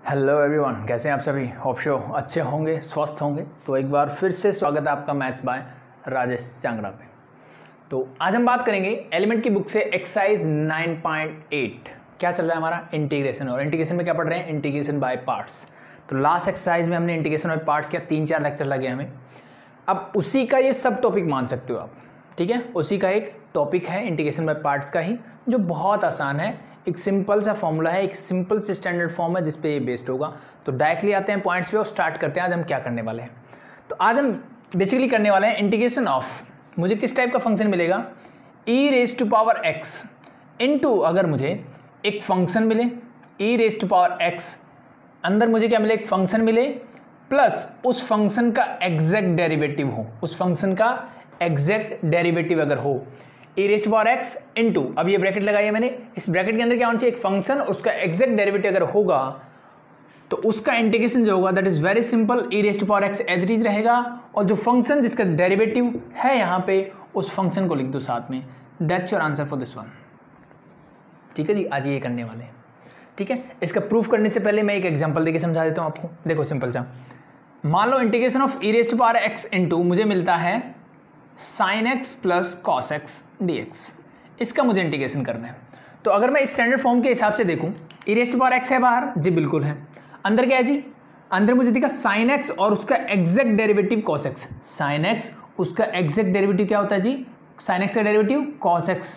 Hello everyone, कैसे हैं आप सभी। होप शो अच्छे होंगे, स्वस्थ होंगे। तो एक बार फिर से स्वागत है आपका मैथ्स बाय राजेश चांगड़ा पे। तो आज हम बात करेंगे एलिमेंट की बुक से एक्सरसाइज 9.8। क्या चल रहा है हमारा इंटीग्रेशन, और इंटीग्रेशन में क्या पढ़ रहे हैं, इंटीग्रेशन बाय पार्ट्स। तो लास्ट एक्सरसाइज में हमने इंटीग्रेशन बाय पार्ट्स किया, 3-4 लेक्चर लगे हमें। अब उसी का ये सब टॉपिक मान सकते हो आप, ठीक है। उसी का एक टॉपिक है इंटीग्रेशन बाय पार्ट्स का ही, जो बहुत आसान है। एक सिंपल सा फॉर्मूला है, एक सिंपल से स्टैंडर्ड फॉर्म है जिस पे ये बेस्ड होगा। तो डायरेक्टली आते हैं पॉइंट्स पे और स्टार्ट करते हैं आज हम क्या करने वाले हैं। तो आज हम बेसिकली करने वाले हैं इंटीग्रेशन ऑफ, मुझे किस टाइप का फंक्शन मिलेगा, e⁻x इनटू, अगर मुझे एक फंक्शन मिले e⁻x, अंदर मुझे क्या मिले, एक फंक्शन मिले, प्लस उस फंक्शन का एग्जैक्ट डेरिवेटिव हो, उस फंक्शन का एग्जैक्ट डेरिवेटिव अगर हो e⁻x इनटू, अब ये ब्रैकेट लगाई है मैंने, इस ब्रैकेट के अंदर क्या होना चाहिए, एक फंक्शन, उसका एग्जैक्ट डेरिवेटिव अगर होगा तो उसका इंटीग्रेशन जो होगा that is very simple, e⁻x as it is रहेगा, और जो फंक्शन जिसका डेरिवेटिव है यहाँ पे उस फंक्शन को लिख दो साथ में। That's your answer for this one. ठीक है जी, आज ये करने वाले हैं। ठीक है, इसका प्रूफ करने से पहले मैं एक एग्जाम्पल देके समझा देता हूँ आपको। देखो सिंपल सा, मान लो इंटीग्रेशन ऑफ e⁻x इनटू मुझे मिलता है sin x plus cos x dx, इसका मुझे इंटीग्रेशन करना है। तो अगर मैं इस स्टैंडर्ड फॉर्म के हिसाब से देखूं, e⁻x है बाहर जी, बिल्कुल है। अंदर क्या है जी, अंदर मुझे दिखा sin x और उसका exact derivative cos x। sin x उसका एग्जैक्ट डेरिवेटिव क्या होता है जी, sin x का डेरिवेटिव cos x,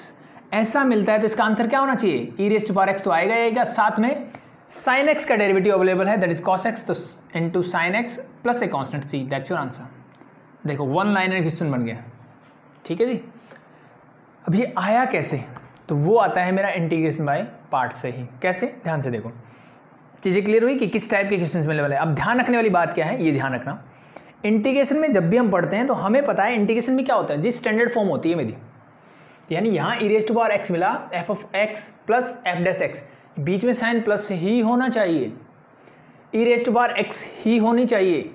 ऐसा मिलता है। तो इसका आंसर क्या होना चाहिए, e⁻x तो आएगा, साथ में sin x का डेरिवेटिव अवेलेबल है दैट इज cos x, तो into sin x plus a constant c, that's your answer. देखो वन लाइनर क्वेश्चन बन गया। ठीक है जी, अब ये आया कैसे, तो वो आता है मेरा इंटीग्रेशन बाय पार्ट से ही। कैसे, ध्यान से देखो, चीज़ें क्लियर हुई कि किस टाइप के क्वेश्चंस मिलने वाले हैं। अब ध्यान रखने वाली बात क्या है, ये ध्यान रखना, इंटीग्रेशन में जब भी हम पढ़ते हैं तो हमें पता है इंटीग्रेशन में क्या होता है, जिस स्टैंडर्ड फॉर्म होती है मेरी, यानी यहाँ e⁻x मिला f(x) प्लस f'(x), बीच में साइन प्लस ही होना चाहिए, e⁻x ही होनी चाहिए।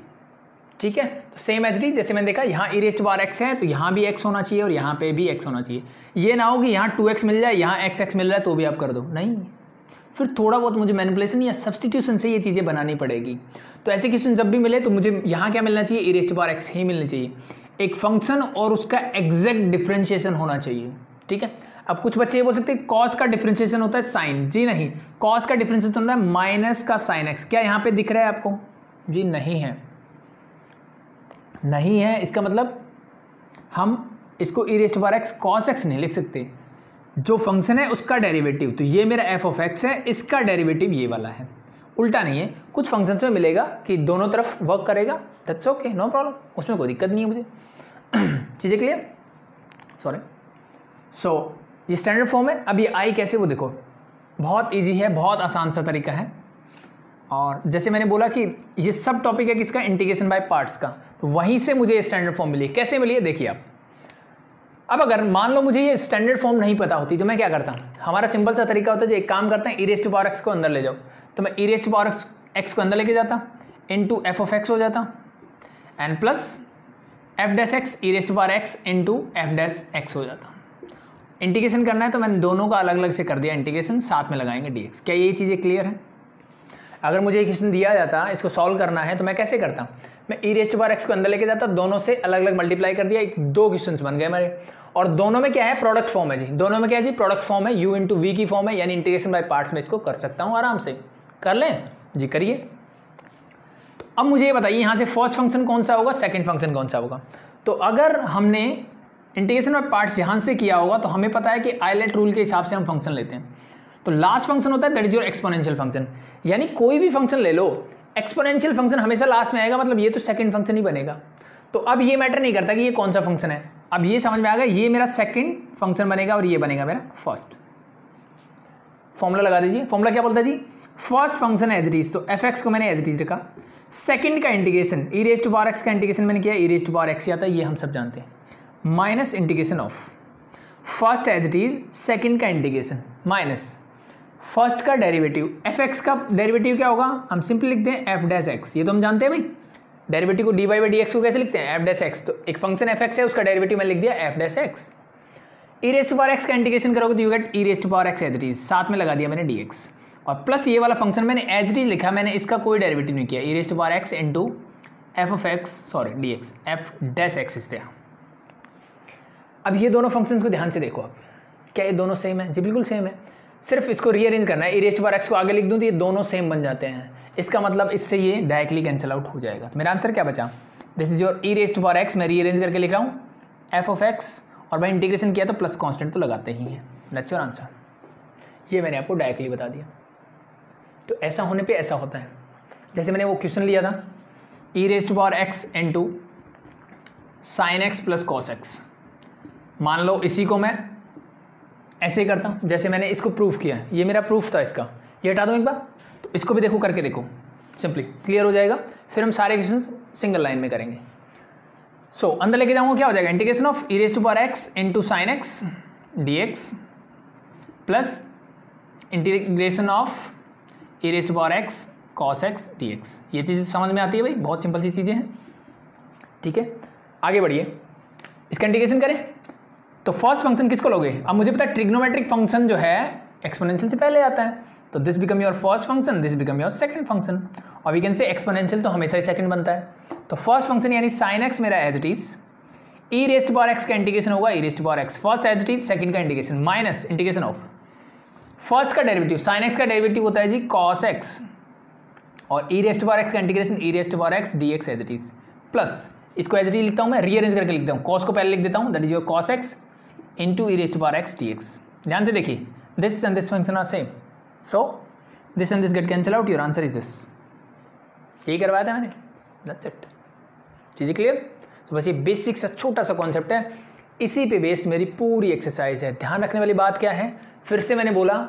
ठीक है, तो सेम एज इट, जैसे मैंने देखा यहाँ e⁻x है तो यहाँ भी x होना चाहिए और यहाँ पे भी x होना चाहिए। ये ना हो कि यहाँ 2x मिल जाए, यहाँ x मिल रहा है तो भी आप कर दो, नहीं, फिर थोड़ा बहुत मुझे मैनिपुलेशन या सब्सटीट्यूशन से ये चीज़ें बनानी पड़ेगी। तो ऐसे क्वेश्चन जब भी मिले तो मुझे यहाँ क्या मिलना चाहिए, e⁻x ही मिलनी चाहिए, एक फंक्शन और उसका एग्जैक्ट डिफ्रेंशिएशन होना चाहिए। ठीक है, अब कुछ बच्चे ये बोल सकते हैं कॉस का डिफ्रेंशिएशन होता है साइन, जी नहीं, कॉस का डिफ्रेंशिएशन होता है माइनस का साइन x। क्या यहाँ पे दिख रहा है आपको, जी नहीं है, नहीं है, इसका मतलब हम इसको e⁻x cos x नहीं लिख सकते, जो फंक्शन है उसका डेरिवेटिव, तो ये मेरा f(x) है, इसका डेरिवेटिव ये वाला है, उल्टा नहीं है। कुछ फंक्शंस में मिलेगा कि दोनों तरफ वर्क करेगा, दैट्स ओके, नो प्रॉब्लम, उसमें कोई दिक्कत नहीं है मुझे। चीज़ें क्लियर, सॉरी। सो ये स्टैंडर्ड फॉर्म है। अब ये आई कैसे, वो देखो, बहुत ईजी है, बहुत आसान सा तरीका है। और जैसे मैंने बोला कि ये सब टॉपिक है किसका, इंटीग्रेशन बाय पार्ट्स का, तो वहीं से मुझे ये स्टैंडर्ड फॉर्म मिली। कैसे मिली है देखिए आप। अब अगर मान लो मुझे ये स्टैंडर्ड फॉर्म नहीं पता होती तो मैं क्या करता, हमारा सिंपल सा तरीका होता है, एक काम करते हैं, e⁻x को अंदर ले जाओ, तो मैं e⁻x को अंदर लेके जाता, इनटू f(x) हो जाता, and plus f'(x) e⁻x into f'(x) हो जाता। इंटीग्रेशन करना है तो मैंने दोनों का अलग अलग से कर दिया इंटीग्रेशन, साथ में लगाएंगे dx। क्या ये चीज़ें क्लियर है। अगर मुझे एक क्वेश्चन दिया जाता, इसको सॉल्व करना है तो मैं कैसे करता, मैं e⁻x को अंदर लेके जाता, दोनों से अलग अलग मल्टीप्लाई कर दिया, दो क्वेश्चंस बन गए हमारे, और दोनों में क्या है, प्रोडक्ट फॉर्म है जी, दोनों में क्या है जी, प्रोडक्ट फॉर्म है, u इंटू वी की फॉर्म है, यानी इंटीग्रेशन बाय पार्ट्स में इसको कर सकता हूँ आराम से। कर लें जी, करिए। तो अब मुझे ये बताइए यहाँ से फर्स्ट फंक्शन कौन सा होगा, सेकेंड फंक्शन कौन सा होगा। तो अगर हमने इंटीग्रेशन बाय पार्ट्स यहाँ से किया होगा तो हमें पता है कि आइलेट रूल के हिसाब से हम फंक्शन लेते हैं। तो लास्ट फंक्शन होता है that is your exponential function, यानी कोई भी फंक्शन ले लो, एक्सपोनेंशियल फंक्शन हमेशा लास्ट में आएगा, मतलब ये तो सेकंड फंक्शन ही बनेगा। तो अब ये मैटर नहीं करता कि ये कौन सा फंक्शन है, अब ये समझ में आ गया, ये मेरा सेकंड फंक्शन बनेगा और ये बनेगा मेरा फर्स्ट। फॉर्मूला लगा दीजिए, फॉर्मूला क्या बोलता है जी, first function as it is, तो f(x) को मैंने एज इट इज रखा, सेकंड का इंटीग्रेशन e⁻x का इंटीग्रेशन मैंने किया, e⁻x आता है, ये हम सब जानते हैं, minus integration of first as it is, second का इंटीग्रेशन माइनस फर्स्ट का डेरिवेटिव, f(x) का डेरिवेटिव क्या होगा, हम सिंपली लिखते हैं f'(x), ये तो हम जानते हैं भाई, डेरिवेटिव को dy/dx को कैसे लिखते हैं, f'(x), तो एक फंक्शन f(x) है, उसका डेरिवेटिव मैंने लिख दिया f'(x), e⁻x का इंटीग्रेशन करोगे तो you get e⁻x as it is, साथ में लगा दिया मैंने dx, और प्लस ये वाला फंक्शन मैंने एज इट इज लिखा, मैंने इसका कोई डेरिवेटिव नहीं किया, e raise to power x into f of x sorry d x f dash x इस तरह। अब ये दोनों फंक्शंस को ध्यान से देखो आप, क्या ये दोनों सेम है? जी बिल्कुल सेम है, सिर्फ इसको रीअरेंज करना है। E raise to power x को आगे लिख दूँ तो ये दोनों सेम बन जाते हैं, इसका मतलब इससे ये डायरेक्टली कैंसिल आउट हो जाएगा। तो मेरा आंसर क्या बचा? This is your e raise to power x, मैं रीअरेंज करके लिख रहा हूँ एफ ऑफ एक्स, और मैं इंटीग्रेशन किया तो प्लस कांस्टेंट तो लगाते ही हैं। That's your answer. ये मैंने आपको डायरेक्टली बता दिया। तो ऐसा होने पे ऐसा होता है, जैसे मैंने वो क्वेश्चन लिया था e raise to power x into sine x plus cos x. मान लो इसी को मैं ऐसे ही करता हूँ जैसे मैंने इसको प्रूफ किया है, ये मेरा प्रूफ था इसका, ये हटा दूँ एक बार, तो इसको भी देखो करके देखो, सिंपली क्लियर हो जाएगा। फिर हम सारे क्वेश्चन सिंगल लाइन में करेंगे। सो अंदर लेके जाऊँगा, क्या हो जाएगा? Integration of e raise to power x into sine x d x plus integration of e raise to power x cos x d x. ये चीज़ समझ में आती है भाई, बहुत सिंपल सी चीज़ें हैं। ठीक है, आगे बढ़िए, इसका इंटीग्रेशन करें तो फर्स्ट फंक्शन किसको लोगे? अब मुझे पता है ट्रिग्नोमेट्रिक फंक्शन जो है एक्सपोनेंशियल से पहले आता है, तो this become your first function, this become your second function, और वी कैन से एक्सपोनेंशियल तो हमेशा ही सेकंड बनता है। तो फर्स्ट फंक्शन यानी साइन एक्स मेरा as it is, e raise to power x का इंटीग्रेशन होगा e raise to power x first as it is, second का integration minus integration of first का डेरिवेटिव, साइन एक्स का derivative होता है जी कॉस एक्स, और e raise to power x का integration e raise to power x d x as it is, plus इसको as it is लिखता हूँ मैं, रीअरेंज करके लिखता हूँ, कॉस को पहले लिख देता हूँ, that is your cos x into e raise to power x d x. ध्यान से देखिए, this and this function are same, so this and this get cancel out, your answer is this. यही करवाया था मैंने, दैट्स इट। चीज़ें clear? तो बस ये बेसिक सा छोटा सा कॉन्सेप्ट है, इसी पे बेस्ड मेरी पूरी एक्सरसाइज है। ध्यान रखने वाली बात क्या है, फिर से मैंने बोला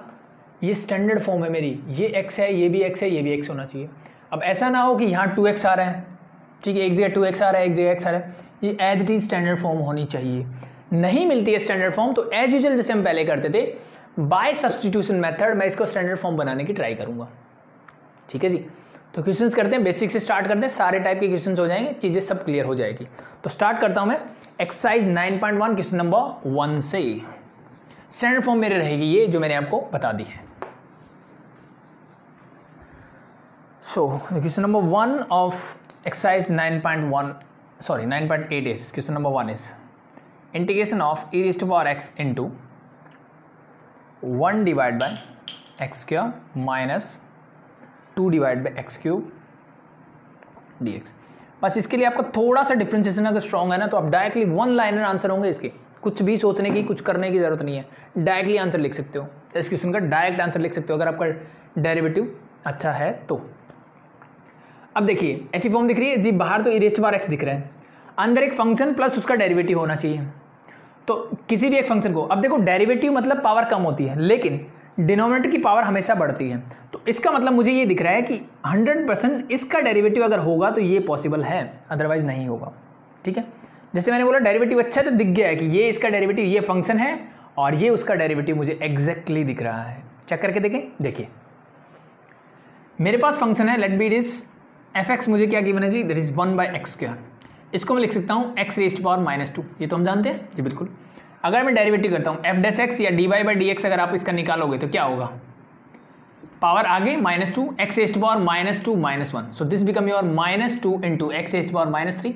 ये स्टैंडर्ड फॉर्म है मेरी, ये x है, ये भी x है, ये भी x होना चाहिए। अब ऐसा ना हो कि यहाँ 2x आ रहा है, ठीक है, एक जगह 2x आ रहा है, एक जगह x आ रहा है, ये as it is standard form होनी चाहिए। नहीं मिलती है स्टैंडर्ड फॉर्म तो एज यूजुअल जैसे हम पहले करते थे बाय सब्सटीट्यूशन मेथड, मैं इसको स्टैंडर्ड फॉर्म बनाने की ट्राई करूँगा। ठीक है जी, तो क्वेश्चंस करते हैं, बेसिक से स्टार्ट करते हैं, सारे टाइप के क्वेश्चंस हो जाएंगे, चीज़ें सब क्लियर हो जाएगी। तो स्टार्ट करता हूँ मैं एक्सरसाइज 9.1 क्वेश्चन नंबर 1 से। स्टैंडर्ड फॉर्म मेरे रहेगी ये जो मैंने आपको बता दी है। So question number 1 of exercise 9.8 is question number 1 is integration of e raised to power x into 1 divided by x square minus 2 divided by x cube dx। बस इसके लिए आपको थोड़ा सा डिफरेंशिएशन अगर स्ट्रॉन्ग है ना तो आप डायरेक्टली वन लाइनर आंसर होंगे इसके, कुछ भी सोचने की कुछ करने की जरूरत नहीं है, डायरेक्टली आंसर लिख सकते हो। इस क्वेश्चन का डायरेक्ट आंसर लिख सकते हो अगर आपका डेरिवेटिव अच्छा है तो। अब देखिए ऐसी फॉर्म दिख रही है जी, बाहर तो e raise to power x दिख रहा है, अंदर एक फंक्शन प्लस उसका डेरिवेटिव होना चाहिए। तो किसी भी एक फंक्शन को, अब देखो डेरिवेटिव मतलब पावर कम होती है लेकिन डिनोमिनेटर की पावर हमेशा बढ़ती है, तो इसका मतलब मुझे ये दिख रहा है कि 100% इसका डेरिवेटिव अगर होगा तो ये पॉसिबल है, अदरवाइज नहीं होगा। ठीक है, जैसे मैंने बोला डेरिवेटिव अच्छा है तो दिख गया है कि ये इसका डेरिवेटिव ये फंक्शन है और ये उसका डेरिवेटिव मुझे एग्जैक्टली दिख रहा है। चेक करके देखें, देखिए मेरे पास फंक्शन है, let be it is f x, मुझे क्या गिवन है जी, that is 1 by x square. इसको मैं लिख सकता हूँ एक्स रेज़ टू पावर -2, ये तो हम जानते हैं जी बिल्कुल। अगर मैं डेरिवेटिव करता हूँ एफ डैश एक्स या d y by d x, अगर आप इसका निकालोगे तो क्या होगा, पावर आगे -2 x raise to power -2 -1, so this become your -2 into x raise to power -3,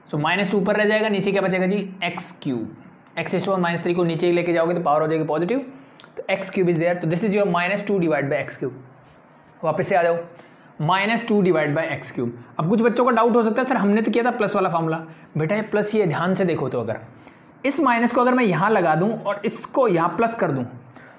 so -2 ऊपर रह जाएगा, नीचे क्या बचेगा जी x cube, x raise to power -3 को नीचे लेके जाओगे तो पावर हो जाएगी पॉजिटिव, तो एक्स क्यूब इज देयर, तो this is your -2 divide by x cube. वापस से आ जाओ, -2 डिवाइड बाई एक्स क्यूब। अब कुछ बच्चों का डाउट हो सकता है सर हमने तो किया था प्लस वाला फॉर्मूला, बेटा ये प्लस ये ध्यान से देखो, तो अगर इस माइनस को अगर मैं यहाँ लगा दूँ और इसको यहाँ प्लस कर दूँ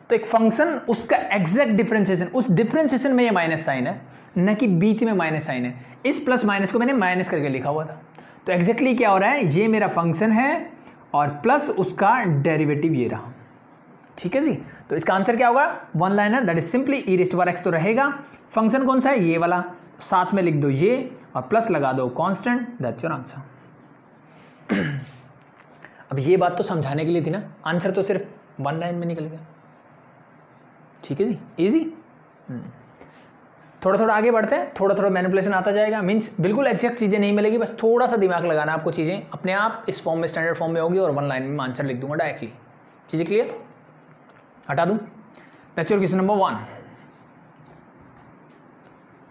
तो एक फंक्शन उसका एग्जैक्ट डिफरेंशिएशन, उस डिफरेंशिएशन में ये माइनस साइन है, न कि बीच में माइनस साइन है। इस प्लस माइनस को मैंने माइनस करके लिखा हुआ था, तो एग्जैक्टली क्या हो रहा है, ये मेरा फंक्शन है और प्लस उसका डेरिवेटिव ये रहा। ठीक है जी, तो इसका आंसर क्या होगा, one liner, that is simply e raise to power x तो रहेगा, फंक्शन कौन सा है ये वाला, साथ में लिख दो ये और प्लस लगा दो कांस्टेंट, दैट्स योर आंसर। अब ये बात तो समझाने के लिए थी ना, आंसर तो सिर्फ वन लाइन में निकल गया। ठीक है जी, इजी। थोड़ा थोड़ा आगे बढ़ते हैं, थोड़ा थोड़ा मैनिपुलेशन आता जाएगा, मीन्स बिल्कुल एग्जैक्ट चीज़ें नहीं मिलेगी, बस थोड़ा सा दिमाग लगाना आपको, चीज़ें अपने आप इस फॉर्म में स्टैंडर्ड फॉर्म में होगी और वन लाइन में आंसर लिख दूंगा डायरेक्टली। चीज़ें क्लियर, हटा दूँ, दैट्स योर क्वेश्चन नंबर 1।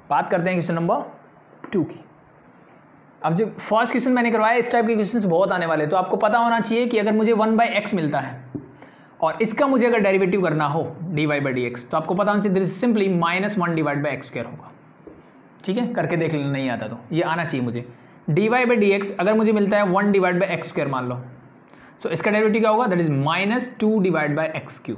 बात करते हैं क्वेश्चन नंबर 2 की। अब जो फर्स्ट क्वेश्चन मैंने करवाया, इस टाइप के क्वेश्चन बहुत आने वाले, तो आपको पता होना चाहिए कि अगर मुझे 1/x मिलता है और इसका मुझे अगर डेरिवेटिव करना हो dy/dx, तो आपको पता होना चाहिए दिस इज सिंपली -1/x² होगा। ठीक है, करके देख लेना, नहीं आता तो ये आना चाहिए मुझे। dy/dx अगर मुझे मिलता है 1/x² मान लो, सो इसका डेरिवेटिव क्या होगा, that is -2/x³।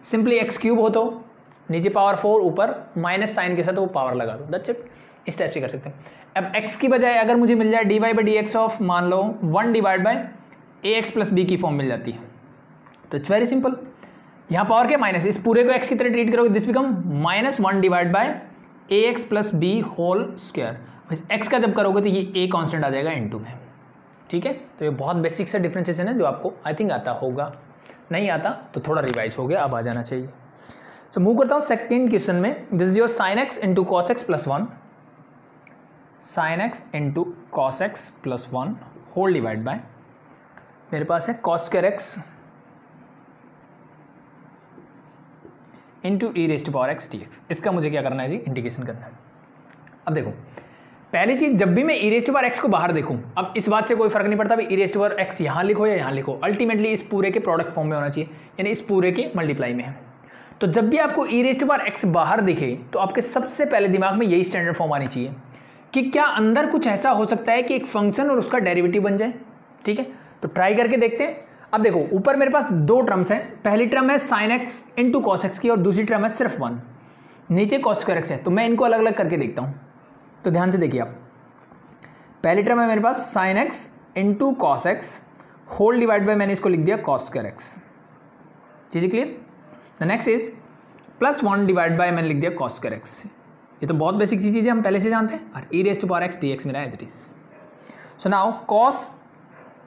Simply x³ हो तो नीचे पावर 4, ऊपर माइनस साइन के साथ वो पावर लगा दो, दैट्स इट। इस टाइप से कर सकते हैं। अब x की बजाय अगर मुझे मिल जाए dy/dx ऑफ मान लो 1/ax + b की फॉर्म मिल जाती है, तो इट्स वेरी सिंपल। यहाँ पावर क्या, माइनस, इस पूरे को x की तरह ट्रीट करोगे, this become -1/ax + b whole square. x का जब करोगे तो ये a कांस्टेंट आ जाएगा इनटू में। ठीक है, तो ये बहुत बेसिक सा डिफरेंशिएशन है जो आपको आई थिंक आता होगा, नहीं आता तो थोड़ा रिवाइज हो गया, अब आ जाना चाहिए। सो मूव करता हूँ सेकंड क्वेश्चन में। This is your sin x × cos x + 1, sin x × cos x + 1 whole divide by, मेरे पास है cos² x × e⁻x dx। इसका मुझे क्या करना है जी, इंटीग्रेशन करना है। अब देखो, पहली चीज, जब भी मैं e⁻x को बाहर देखूं, अब इस बात से कोई फर्क नहीं पड़ता भी e⁻x यहाँ लिखो या यहाँ लिखो, अल्टीमेटली इस पूरे के प्रोडक्ट फॉर्म में होना चाहिए, यानी इस पूरे के मल्टीप्लाई में है। तो जब भी आपको e⁻x बाहर दिखे तो आपके सबसे पहले दिमाग में यही स्टैंडर्ड फॉर्म आनी चाहिए कि क्या अंदर कुछ ऐसा हो सकता है कि एक फंक्शन और उसका डेरिवेटिव बन जाए। ठीक है, तो ट्राई करके देखते हैं। अब देखो, ऊपर मेरे पास 2 टर्म्स हैं, पहली टर्म है sin x × cos x की और दूसरी टर्म है सिर्फ 1, नीचे cos² x है, तो मैं इनको अलग अलग करके देखता हूँ। तो ध्यान से देखिए आप, पहली टर्म है मेरे पास sin x × cos x whole divide by, मैंने इसको लिख दिया cos² x। चीज़ें clear. The next is +1 divide by, मैंने लिख दिया cos² x। ये तो बहुत बेसिक सी चीज़ें हम पहले से जानते हैं, और e⁻x dx मेरा as it is. So now cos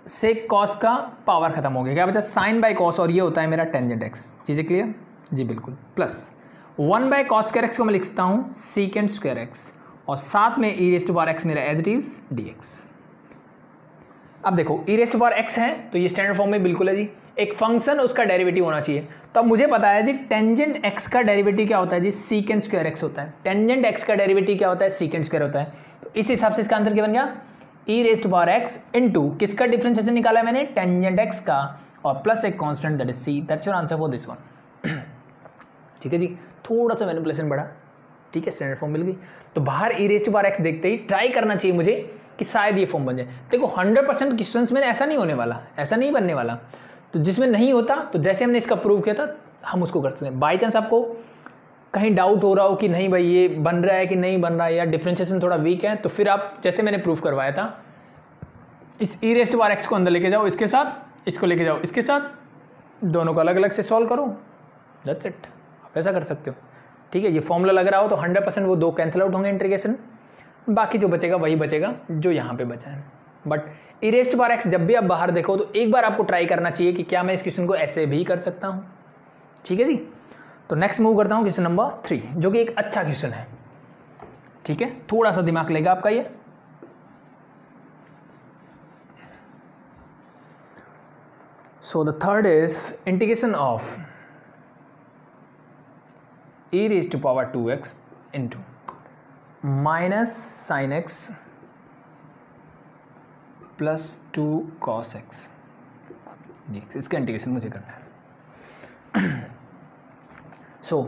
से cos का पावर खत्म हो गया, क्या बचा, sin बाय cos, और ये होता है मेरा टेंजेंट x। चीज़ें क्लियर जी, बिल्कुल। प्लस 1/cos² x को मैं लिखता हूँ sec² x, और साथ में e⁻x मेरा एज इट इज dx। अब देखो, e⁻x है तो ये स्टैंडर्ड फॉर्म में बिल्कुल है जी, एक फंक्शन उसका डेरिवेटिव होना चाहिए। तो अब मुझे पता है जी टेंजेंट x का डेरिवेटिव क्या होता है जी, sec² x होता है। टेंजेंट x का डेरिवेटिव क्या होता है, sec² होता है। तो इस हिसाब से इसका आंसर क्या बन गया, e⁻x इनटू किसका डिफरेंशिएशन निकाला है मैंने, टेंजेंट x का, और प्लस एक constant that is c। That's your answer for this one. ठीक है जी, थोड़ा सा मैनिपुलेशन बढ़ा, ठीक है, स्टैंडर्ड फॉर्म मिल गई। तो बाहर e⁻x देखते ही ट्राई करना चाहिए मुझे कि शायद ये फॉर्म बन जाए। देखो 100% क्वेश्चंस में ऐसा नहीं होने वाला, ऐसा नहीं बनने वाला। तो जिसमें नहीं होता, तो जैसे हमने इसका प्रूव किया था हम उसको कर सकते हैं। बाई चांस आपको कहीं डाउट हो रहा हो कि नहीं भाई ये बन रहा है कि नहीं बन रहा है, या डिफरेंशिएशन थोड़ा वीक है, तो फिर आप जैसे मैंने प्रूफ करवाया था, इस e⁻x को अंदर लेके जाओ इसके साथ, इसको लेके जाओ इसके साथ, दोनों को अलग अलग से सॉल्व करो, दैट्स इट। आप ऐसा कर सकते हो। ठीक है, ये फॉर्मूला लग रहा हो तो 100% वो 2 कैंसिल आउट होंगे इंटीग्रेशन, बाकी जो बचेगा वही बचेगा जो यहाँ पे बचा है। बट e⁻x जब भी आप बाहर देखो तो एक बार आपको ट्राई करना चाहिए कि क्या मैं इस क्वेश्चन को ऐसे भी कर सकता हूँ। ठीक है जी, तो नेक्स्ट मूव करता हूँ क्वेश्चन नंबर 3, जो कि एक अच्छा क्वेश्चन है। ठीक है, थोड़ा सा दिमाग लेगा आपका ये। So the third is integration of e⁻2x into -sin x + 2 cos x। इसका इंटीग्रेशन मुझे करना है। सो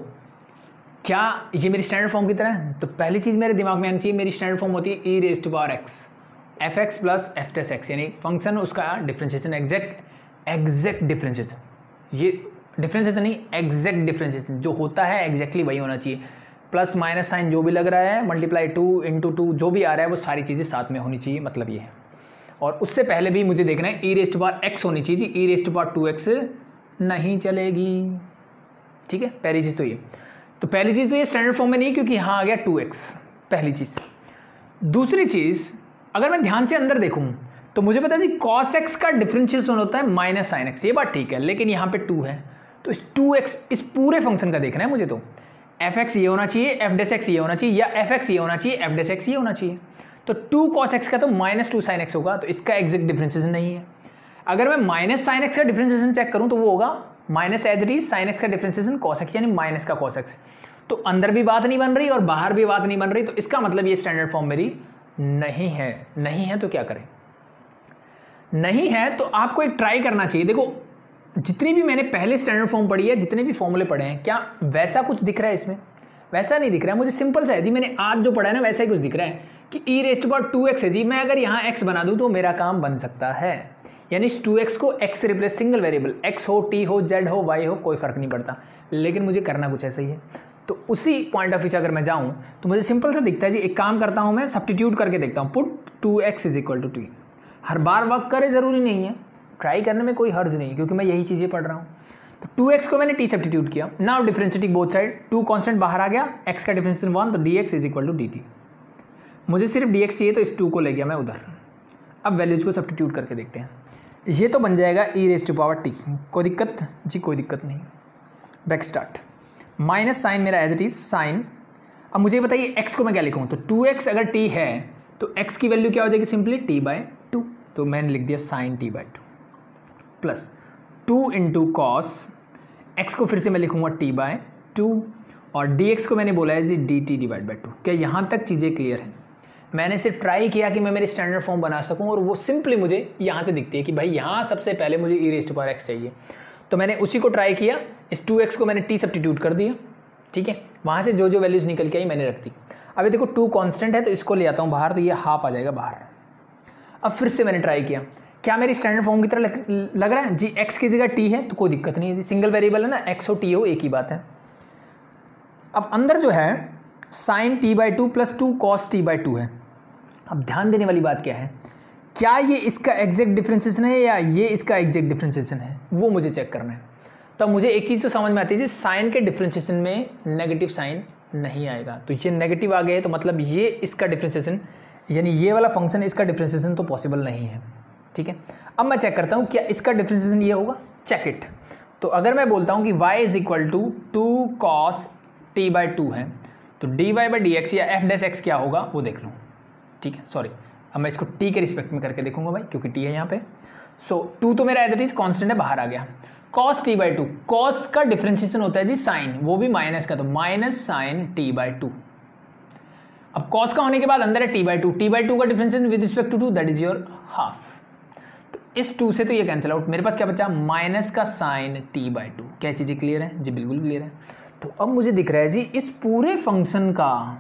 क्या ये मेरी स्टैंडर्ड फॉर्म की तरह है? तो पहली चीज़ मेरे दिमाग में आनी चाहिए, मेरी स्टैंडर्ड फॉर्म होती है e⁻x fx + f'(x), यानी फंक्शन उसका डिफरेंशिएशन एग्जैक्ट डिफरेंशिएशन, ये डिफरेंशिएशन नहीं, एग्जैक्ट डिफरेंशिएशन जो होता है एग्जैक्टली वही होना चाहिए। प्लस माइनस साइन जो भी लग रहा है, मल्टीप्लाई 2 × 2 जो भी आ रहा है, वो सारी चीज़ें साथ में होनी चाहिए, मतलब ये है। और उससे पहले भी मुझे देखना है e⁻x होनी चाहिए जी, e⁻2x नहीं चलेगी। ठीक है, पहली चीज़ तो ये। तो पहली चीज़ तो ये स्टैंडर्ड फॉर्म में नहीं, क्योंकि यहाँ आ गया 2x, पहली चीज़। दूसरी चीज़, अगर मैं ध्यान से अंदर देखूँ तो मुझे पता है जी cos x का डिफरेंशिएशन होता है -sin x, ये बात ठीक है, लेकिन यहाँ पे 2 है, तो इस 2x इस पूरे फंक्शन का देखना है मुझे। तो f(x) ये होना चाहिए, f'(x) ये होना चाहिए, या f(x) ये होना चाहिए, f'(x) ये होना चाहिए। तो 2 cos x का तो -2 sin x होगा, तो इसका एग्जैक्ट डिफरेंशिएशन नहीं है। अगर मैं -sin x का डिफरेंशिएशन चेक करूँ तो वो होगा minus as it is sin x का डिफरेंशिएशन cos x, यानी माइनस का cos x। तो अंदर भी बात नहीं बन रही और बाहर भी बात नहीं बन रही, तो इसका मतलब ये स्टैंडर्ड फॉर्म मेरी नहीं है। नहीं है तो क्या करें? नहीं है तो आपको एक ट्राई करना चाहिए। देखो जितनी भी मैंने पहले स्टैंडर्ड फॉर्म पढ़ी है, जितने भी फॉर्मूले पढ़े हैं, क्या वैसा कुछ दिख रहा है इसमें? वैसा नहीं दिख रहा है मुझे। सिंपल सा है जी, मैंने आज जो पढ़ा है ना वैसा ही कुछ दिख रहा है कि e⁻² है जी। मैं अगर यहाँ x बना दूँ तो मेरा काम बन सकता है, यानी इस 2x को x से रिप्लेस, सिंगल वेरिएबल x हो, t हो, z हो, y हो, कोई फर्क नहीं पड़ता, लेकिन मुझे करना कुछ ऐसा ही है। तो उसी पॉइंट ऑफ व्यू से अगर मैं जाऊँ तो मुझे सिंपल सा दिखता है जी। एक काम करता हूँ मैं, सब्स्टिट्यूट करके देखता हूँ, पुट 2x = t। हर बार वर्क करे ज़रूरी नहीं है, ट्राई करने में कोई हर्ज नहीं, क्योंकि मैं यही चीज़ें पढ़ रहा हूँ। तो 2x को मैंने t सब्स्टिट्यूट किया। Now differentiating both side, 2 constant बाहर आ गया, x का डिफरेंशिएशन 1, तो dx = dt। मुझे सिर्फ dx चाहिए तो इस 2 को ले गया मैं उधर। अब वैल्यूज को सब्स्टिट्यूट करके देखते हैं। ये तो बन जाएगा e⁻t। कोई दिक्कत जी? कोई दिक्कत नहीं। ब्रैकेट स्टार्ट, माइनस साइन मेरा एज इट इज साइन। अब मुझे बताइए x को मैं क्या लिखूँ? तो 2x अगर t है तो x की वैल्यू क्या हो जाएगी? Simply t/2। तो मैंने लिख दिया sin t/2 plus 2 × cos x को फिर से मैं लिखूँगा t/2 और dx को मैंने बोला है जी dt/2। क्या यहाँ तक चीज़ें क्लियर हैं? मैंने सिर्फ ट्राई किया कि मैं मेरी स्टैंडर्ड फॉर्म बना सकूं और वो सिंपली मुझे यहाँ से दिखती है कि भाई यहाँ सबसे पहले मुझे e⁻x चाहिए, तो मैंने उसी को ट्राई किया। इस 2x को मैंने t सब्स्टिट्यूट कर दिया, ठीक है। वहाँ से जो जो वैल्यूज़ निकल के आई मैंने रख दी। अभी देखो 2 कांस्टेंट है तो इसको ले आता हूँ बाहर, तो ये हाफ आ जाएगा बाहर। अब फिर से मैंने ट्राई किया, क्या मेरी स्टैंडर्ड फॉर्म की तरह लग रहा है जी? x की जगह t है तो कोई दिक्कत नहीं है जी, सिंगल वेरिएबल है ना, x हो t हो एक ही बात है। अब अंदर जो है sin t/2 plus 2 cos t/2 है। अब ध्यान देने वाली बात क्या है, क्या ये इसका एग्जैक्ट डिफरेंशिएशन है या ये इसका एग्जैक्ट डिफरेंशिएशन है, वो मुझे चेक करना है। तो मुझे एक चीज़ तो समझ में आती है जी, साइन के डिफरेंशिएशन में नेगेटिव साइन नहीं आएगा, तो ये नेगेटिव आ गए तो मतलब ये इसका डिफरेंशिएशन, यानी ये वाला फंक्शन इसका डिफरेंशिएशन तो पॉसिबल नहीं है, ठीक है। अब मैं चेक करता हूँ क्या इसका डिफरेंशिएशन ये होगा, चेक इट। तो अगर मैं बोलता हूँ कि y = 2 cos t/2 है, तो dy/dx या f'(x) क्या होगा वो देख लूँ, ठीक है। सॉरी, अब मैं इसको t के रिस्पेक्ट में करके देखूंगा भाई, क्योंकि t है यहाँ पे। सो 2 तो मेरा एज इट इज कॉन्स्टेंट है, बाहर आ गया। cos t/2, cos का डिफरेंशिएशन होता है जी साइन, वो भी माइनस का, तो माइनस साइन t/2। अब cos का होने के बाद अंदर है t/2 का differentiation with respect to 2, that is your half. तो इस 2 से तो ये कैंसिल आउट, मेरे पास क्या बचा? माइनस का साइन t/2। क्या चीज़ें क्लियर है जी? बिल्कुल क्लियर है। तो अब मुझे दिख रहा है जी इस पूरे फंक्शन का,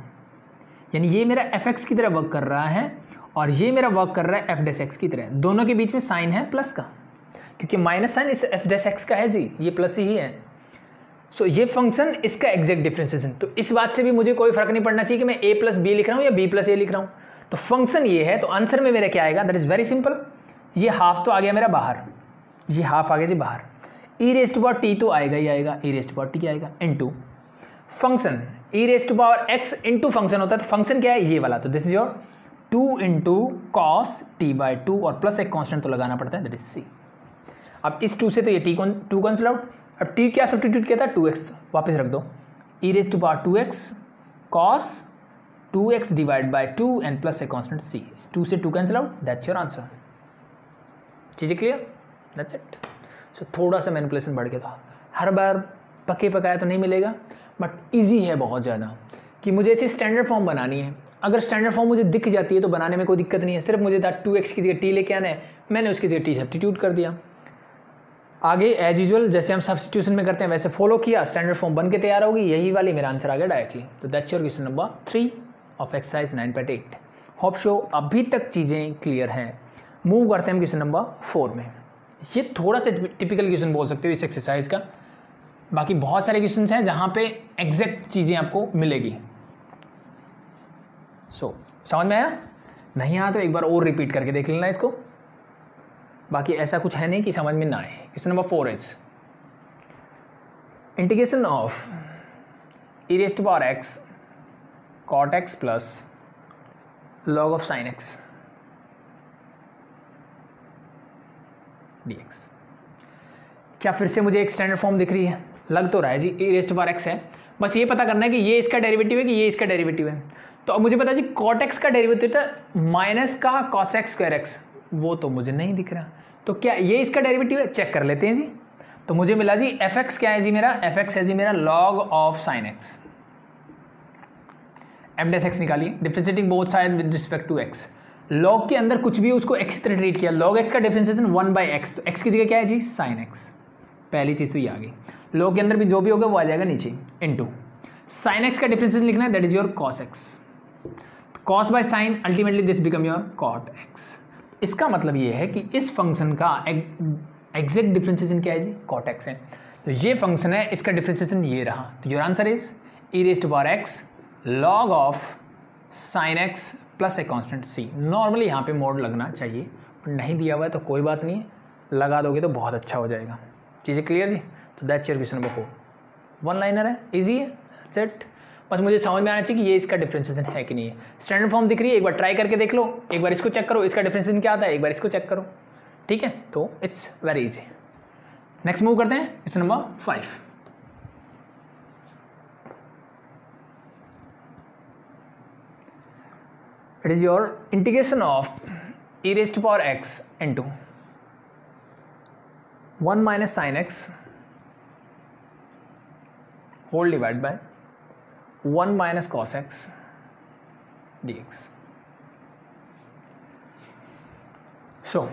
यानी ये मेरा f(x) की तरह वर्क कर रहा है और ये मेरा वर्क कर रहा है f'(x) की तरह। दोनों के बीच में साइन है प्लस का, क्योंकि माइनस साइन इस f'(x) का है जी, ये प्लस ही है। सो ये फंक्शन इसका एग्जैक्ट डिफरेंशिएशन। तो इस बात से भी मुझे कोई फर्क नहीं पड़ना चाहिए कि मैं a + b लिख रहा हूँ या b + a लिख रहा हूँ। तो फंक्शन ये है, तो आंसर में मेरा क्या आएगा? That is very simple. ये हाफ तो आ गया मेरा बाहर, ये हाफ आ गया जी बाहर। e⁻t तो आएगा ही आएगा, e⁻t क्या आएगा? Into function e⁻x into function होता है, तो फंक्शन क्या है? ये वाला। तो this is your 2 × cos t/2 और प्लस एक कांस्टेंट तो लगाना पड़ता है, दैट इज c। अब इस 2 से तो ये टू कैंसिल आउट। अब t क्या सब्स्टिट्यूट किया था? 2x, वापस रख दो, e⁻2x cos 2x / 2 and plus एक कांस्टेंट c। 2 से 2 cancel out, that's your answer. चीज़ें क्लियर? That's it. सो थोड़ा सा मैनिपुलेशन बढ़ गया था, हर बार पके पकाया तो नहीं मिलेगा, बट ईजी है बहुत ज़्यादा कि मुझे ऐसी स्टैंडर्ड फॉर्म बनानी है। अगर स्टैंडर्ड फॉर्म मुझे दिख जाती है तो बनाने में कोई दिक्कत नहीं है, सिर्फ मुझे था 2x की जगह t लेके आना है, मैंने उसकी जगह t सब्स्टिट्यूट कर दिया। आगे एज यूजुअल जैसे हम सब्स्टिट्यूशन में करते हैं वैसे फॉलो किया, स्टैंडर्ड फॉर्म बन के तैयार होगी, यही वाली मेरा आंसर आ गया डायरेक्टली। तो that's your question number 3 of exercise 9.8। Hope show अभी तक चीज़ें क्लियर हैं। मूव करते हैं हम क्वेश्चन नंबर 4 में। ये थोड़ा सा टिपिकल क्वेश्चन बोल सकते हो इस एक्सरसाइज का, बाकी बहुत सारे क्वेश्चंस हैं जहाँ पे एग्जैक्ट चीज़ें आपको मिलेगी। समझ में आया? नहीं आया तो एक बार और रिपीट करके देख लेना इसको, बाकी ऐसा कुछ है नहीं कि समझ में ना आए। Question number 4 is integration of e⁻x cot x plus log of sin x dx। क्या फिर से मुझे एक स्टैंडर्ड फॉर्म दिख रही है? लग तो रहा है जी e⁻x है, बस ये पता करना है कि ये इसका डेरिवेटिव है कि ये इसका डेरिवेटिव है। तो अब मुझे पता है जी cot x का डेरिवेटिव था माइनस का cos x²x, वो तो मुझे नहीं दिख रहा, तो क्या ये इसका डेरिवेटिव है? चेक कर लेते हैं जी। तो मुझे मिला जी f(x) क्या है जी मेरा? f(x) है जी मेरा log of sin x। F dash x निकालिए, differentiating both side with respect to x. Log के अंदर कुछ भी हो उसको एक्स तरह ट्रीट किया, लॉग एक्स का डिफरेंशिएशन 1/x, तो एक्स की जगह क्या है जी साइन एक्स, पहली चीज़ तो ये आ गई। लॉग के अंदर भी जो भी होगा वो आ जाएगा नीचे इनटू साइन एक्स का डिफरेंशिएशन लिखना है, that is your cos x, cos by sine ultimately this become your cot x. इसका मतलब ये है कि इस फंक्शन का एग्जैक्ट डिफरेंशिएशन क्या है जी कॉट एक्स है, तो ये फंक्शन है, इसका डिफरेंशिएशन ये रहा, तो your answer is e raise to power x log of sine x plus a constant c. Normally यहाँ पे मोड लगना चाहिए, नहीं दिया हुआ है तो कोई बात नहीं है, लगा दोगे तो बहुत अच्छा हो जाएगा। चीज़ें क्लियर जी? तो that's your question number 4, one liner है, ईजी है, सेट। बस मुझे समझ में आना चाहिए कि ये इसका डिफरेंशिएशन है कि नहीं है। स्टैंडर्ड फॉर्म दिख रही है, एक बार ट्राई करके देख लो, एक बार इसको चेक करो, इसका डिफरेंशिएशन क्या आता है, एक बार इसको चेक करो, ठीक है? तो it's very easy. Next move करते हैं question number 5। It is your integration of e raise to power x into 1 minus sine x whole divide by 1 minus cos x dx। So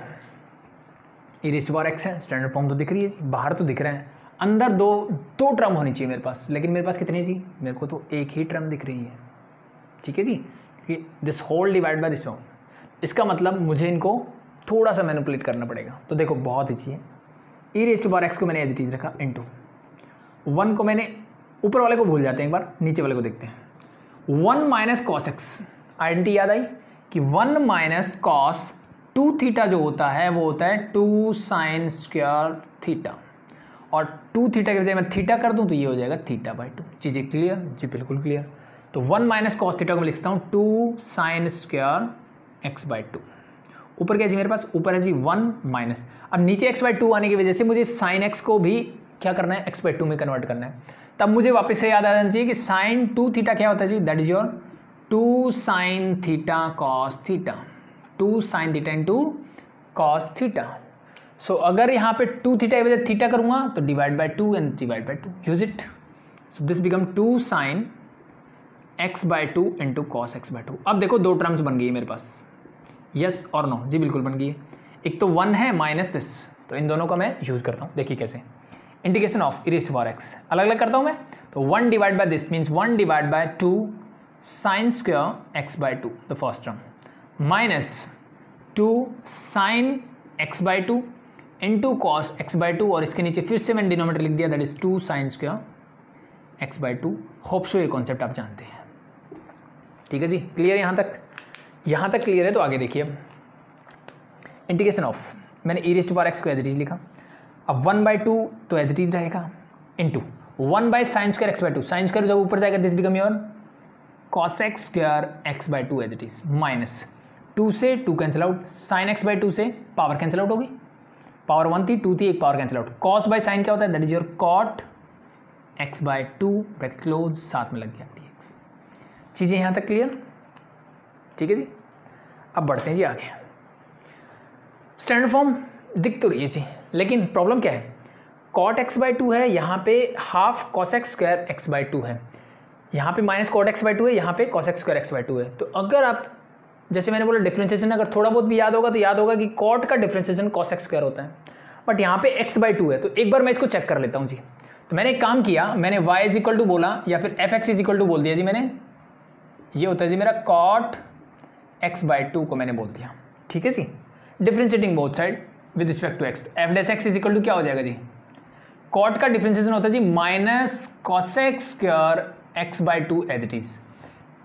e raise to power x है, standard form तो दिख रही है जी, बाहर तो दिख रहे हैं, अंदर दो टर्म होनी चाहिए मेरे पास, लेकिन मेरे पास कितनी जी, मेरे को तो एक ही टर्म दिख रही है, ठीक है जी, कि this whole divide by this whole. इसका मतलब मुझे इनको थोड़ा सा मैनिपुलेट करना पड़ेगा, तो देखो बहुत ईजी है। E raise to power x को मैंने एज इट इज रखा इनटू 1 को मैंने, ऊपर वाले को भूल जाते हैं, एक बार नीचे वाले को देखते हैं। 1 माइनस कॉस एक्स, आइडेंटिटी याद आई कि 1 माइनस कॉस 2 थीटा जो होता है वो होता है 2 साइन स्क्वायर थीटा, और 2 थीटा के बजाय मैं थीटा कर दूं तो ये हो जाएगा थीटा बाई 2। चीज़ें क्लियर जी? बिल्कुल क्लियर। तो 1 माइनस कॉस थीटा को मैं लिखता हूँ 2 साइन स्क्वायर एक्स बाई 2। ऊपर क्या जी मेरे पास, ऊपर है जी 1 माइनस, अब नीचे एक्स बाई 2 आने की वजह से मुझे साइन एक्स को भी क्या करना है, एक्स बाई 2 में कन्वर्ट करना है। तब मुझे वापस से याद आ जाना चाहिए कि साइन 2 थीटा क्या होता है जी, that is your 2 sine theta cos theta, 2 sine theta into cos theta. So अगर यहाँ पे 2 थीटा की वजह थीटा करूँगा तो divide by 2 and divide by 2, use it. So this become 2 sine x by 2 into cos x by 2। अब देखो दो टर्म्स बन गई है मेरे पास, यस और नो जी, बिल्कुल बन गई है। एक तो 1 है माइनस दिस, तो इन दोनों का मैं यूज़ करता हूँ, देखिए कैसे। Integration of e raise to power x अलग अलग करता हूँ मैं, तो 1 divide by this means 1 divide by 2 sine square x by 2 the first term, minus 2 sine x by 2 into cos x by 2, और इसके नीचे फिर से मैंने डिनोमीटर लिख दिया, that is 2 sine square x by 2। Hope so ये कॉन्सेप्ट आप जानते हैं, ठीक है जी? क्लियर यहाँ तक? यहाँ तक क्लियर है तो आगे देखिए। अब इंटीग्रेशन ऑफ, मैंने e raise to power x को एज इट इज लिखा, अब 1/2 तो एज इट इज रहेगा, into 1 by sine square x by 2, sine square जब ऊपर जाएगा this become your cos x square x by 2 as it is, minus 2 से 2 cancel out, sine x by 2 से power cancel out होगी, power 1 थी 2 थी, एक power cancel out, cos by sine क्या होता है, that is your cot x by 2 bracket close, साथ में लग गया dx। चीज़ें यहाँ तक क्लियर? ठीक है जी। अब बढ़ते हैं जी आगे। स्टैंडर्ड फॉर्म दिख तो रही है जी, लेकिन प्रॉब्लम क्या है, कॉट एक्स बाई 2 है, यहाँ पे half cos x square x by 2 है, यहाँ पे माइनस कॉट एक्स बाई 2 है, यहाँ पे cos x square x by 2 है। तो अगर आप, जैसे मैंने बोला डिफरेंशिएशन अगर थोड़ा बहुत भी याद होगा तो याद होगा कि कॉट का डिफरेंशिएशन कॉस एक्स स्क्वायर होता है, बट यहाँ पे एक्स बाई 2 है, तो एक बार मैं इसको चेक कर लेता हूँ जी। तो मैंने एक काम किया, मैंने y इज इक्वल टू बोला या फिर f x is equal to बोल दिया जी मैंने, ये होता है जी मेरा कॉट एक्स बाई 2 को मैंने बोल दिया, ठीक है जी। Differentiating both side with respect to x, f dash x is equal to क्या हो जाएगा जी, कॉट का डिफरेंशिएशन होता है जी minus cos x square x by 2 as it is,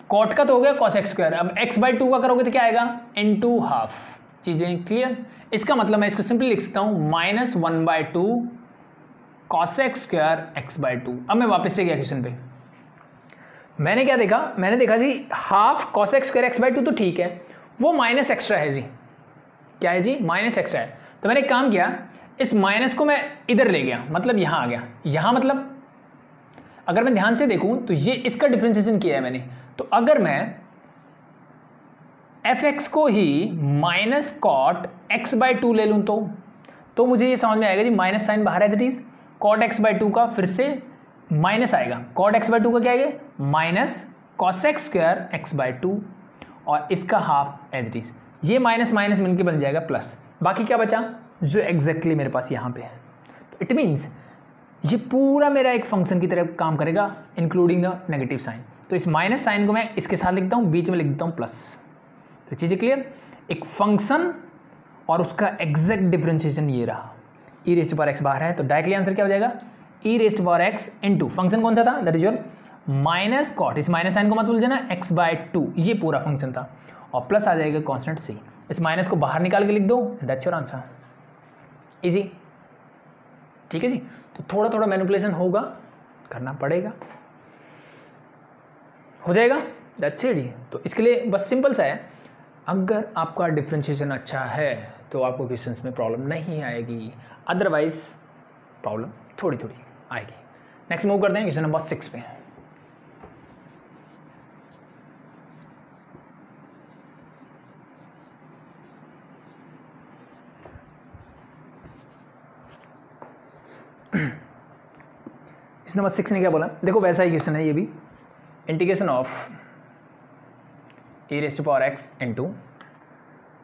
cot का तो हो गया कॉस एक्स स्क्वायर, अब एक्स बाई 2 का करोगे तो क्या आएगा, इनटू हाफ। चीजें क्लियर? इसका मतलब मैं इसको सिंपली लिख सकता हूँ minus 1/2 cos x square x by 2। अब मैं वापस से गया क्वेश्चन पे, मैंने क्या देखा, मैंने देखा जी half cos x square x by 2 तो ठीक है, वो माइनस एक्स्ट्रा है जी, क्या है जी, माइनस एक्स्ट्रा है। तो मैंने एक काम किया, इस माइनस को मैं इधर ले गया, मतलब यहाँ आ गया, यहाँ मतलब अगर मैं ध्यान से देखूं तो ये इसका डिफरेंशिएशन किया है मैंने, तो अगर मैं एफ एक्स को ही माइनस कॉट एक्स बाई 2 ले लूँ तो मुझे ये समझ में आएगा जी, माइनस साइन बाहर है, that is cot x by 2 का फिर से माइनस आएगा, कॉट एक्स बाई 2 का क्या आएगा, माइनस cosec स्क्वायर x/2 और इसका हाफ एज इट इज। ये माइनस माइनस मिलके बन जाएगा प्लस, बाकी क्या बचा जो एग्जैक्टली मेरे पास यहाँ पे है। तो इट मीन्स ये पूरा मेरा एक फंक्शन की तरह काम करेगा इंक्लूडिंग द नेगेटिव साइन। तो इस माइनस साइन को मैं इसके साथ लिखता हूँ, बीच में लिख देता हूँ प्लस। तो चीज़ें क्लियर। एक फंक्शन और उसका एग्जैक्ट डिफरेंशिएशन ये रहा। ई रेस्ट पावर एक्स बाहर है तो डायरेक्टली आंसर क्या हो जाएगा, e raised power x into function कौन सा था, that is your minus cot, इस माइनस साइन को मत भूल जाना, x/2 ये पूरा फंक्शन था, और प्लस आ जाएगा कांस्टेंट c। इस माइनस को बाहर निकाल के लिख दो, दैट्स योर आंसर। इजी, ठीक है जी। तो थोड़ा थोड़ा मैनिपुलेशन होगा, करना पड़ेगा, हो जाएगा, दैट्स इट जी। तो इसके लिए बस सिंपल सा है, अगर आपका डिफरेंशिएशन अच्छा है तो आपको क्वेश्चंस में प्रॉब्लम नहीं आएगी, अदरवाइज प्रॉब्लम थोड़ी थोड़ी आएगी। नेक्स्ट मूव करते हैं क्वेश्चन नंबर 6 पे। क्वेश्चन नंबर 6 ने क्या बोला, देखो वैसा ही क्वेश्चन है ये भी। Integration of e raised to power x into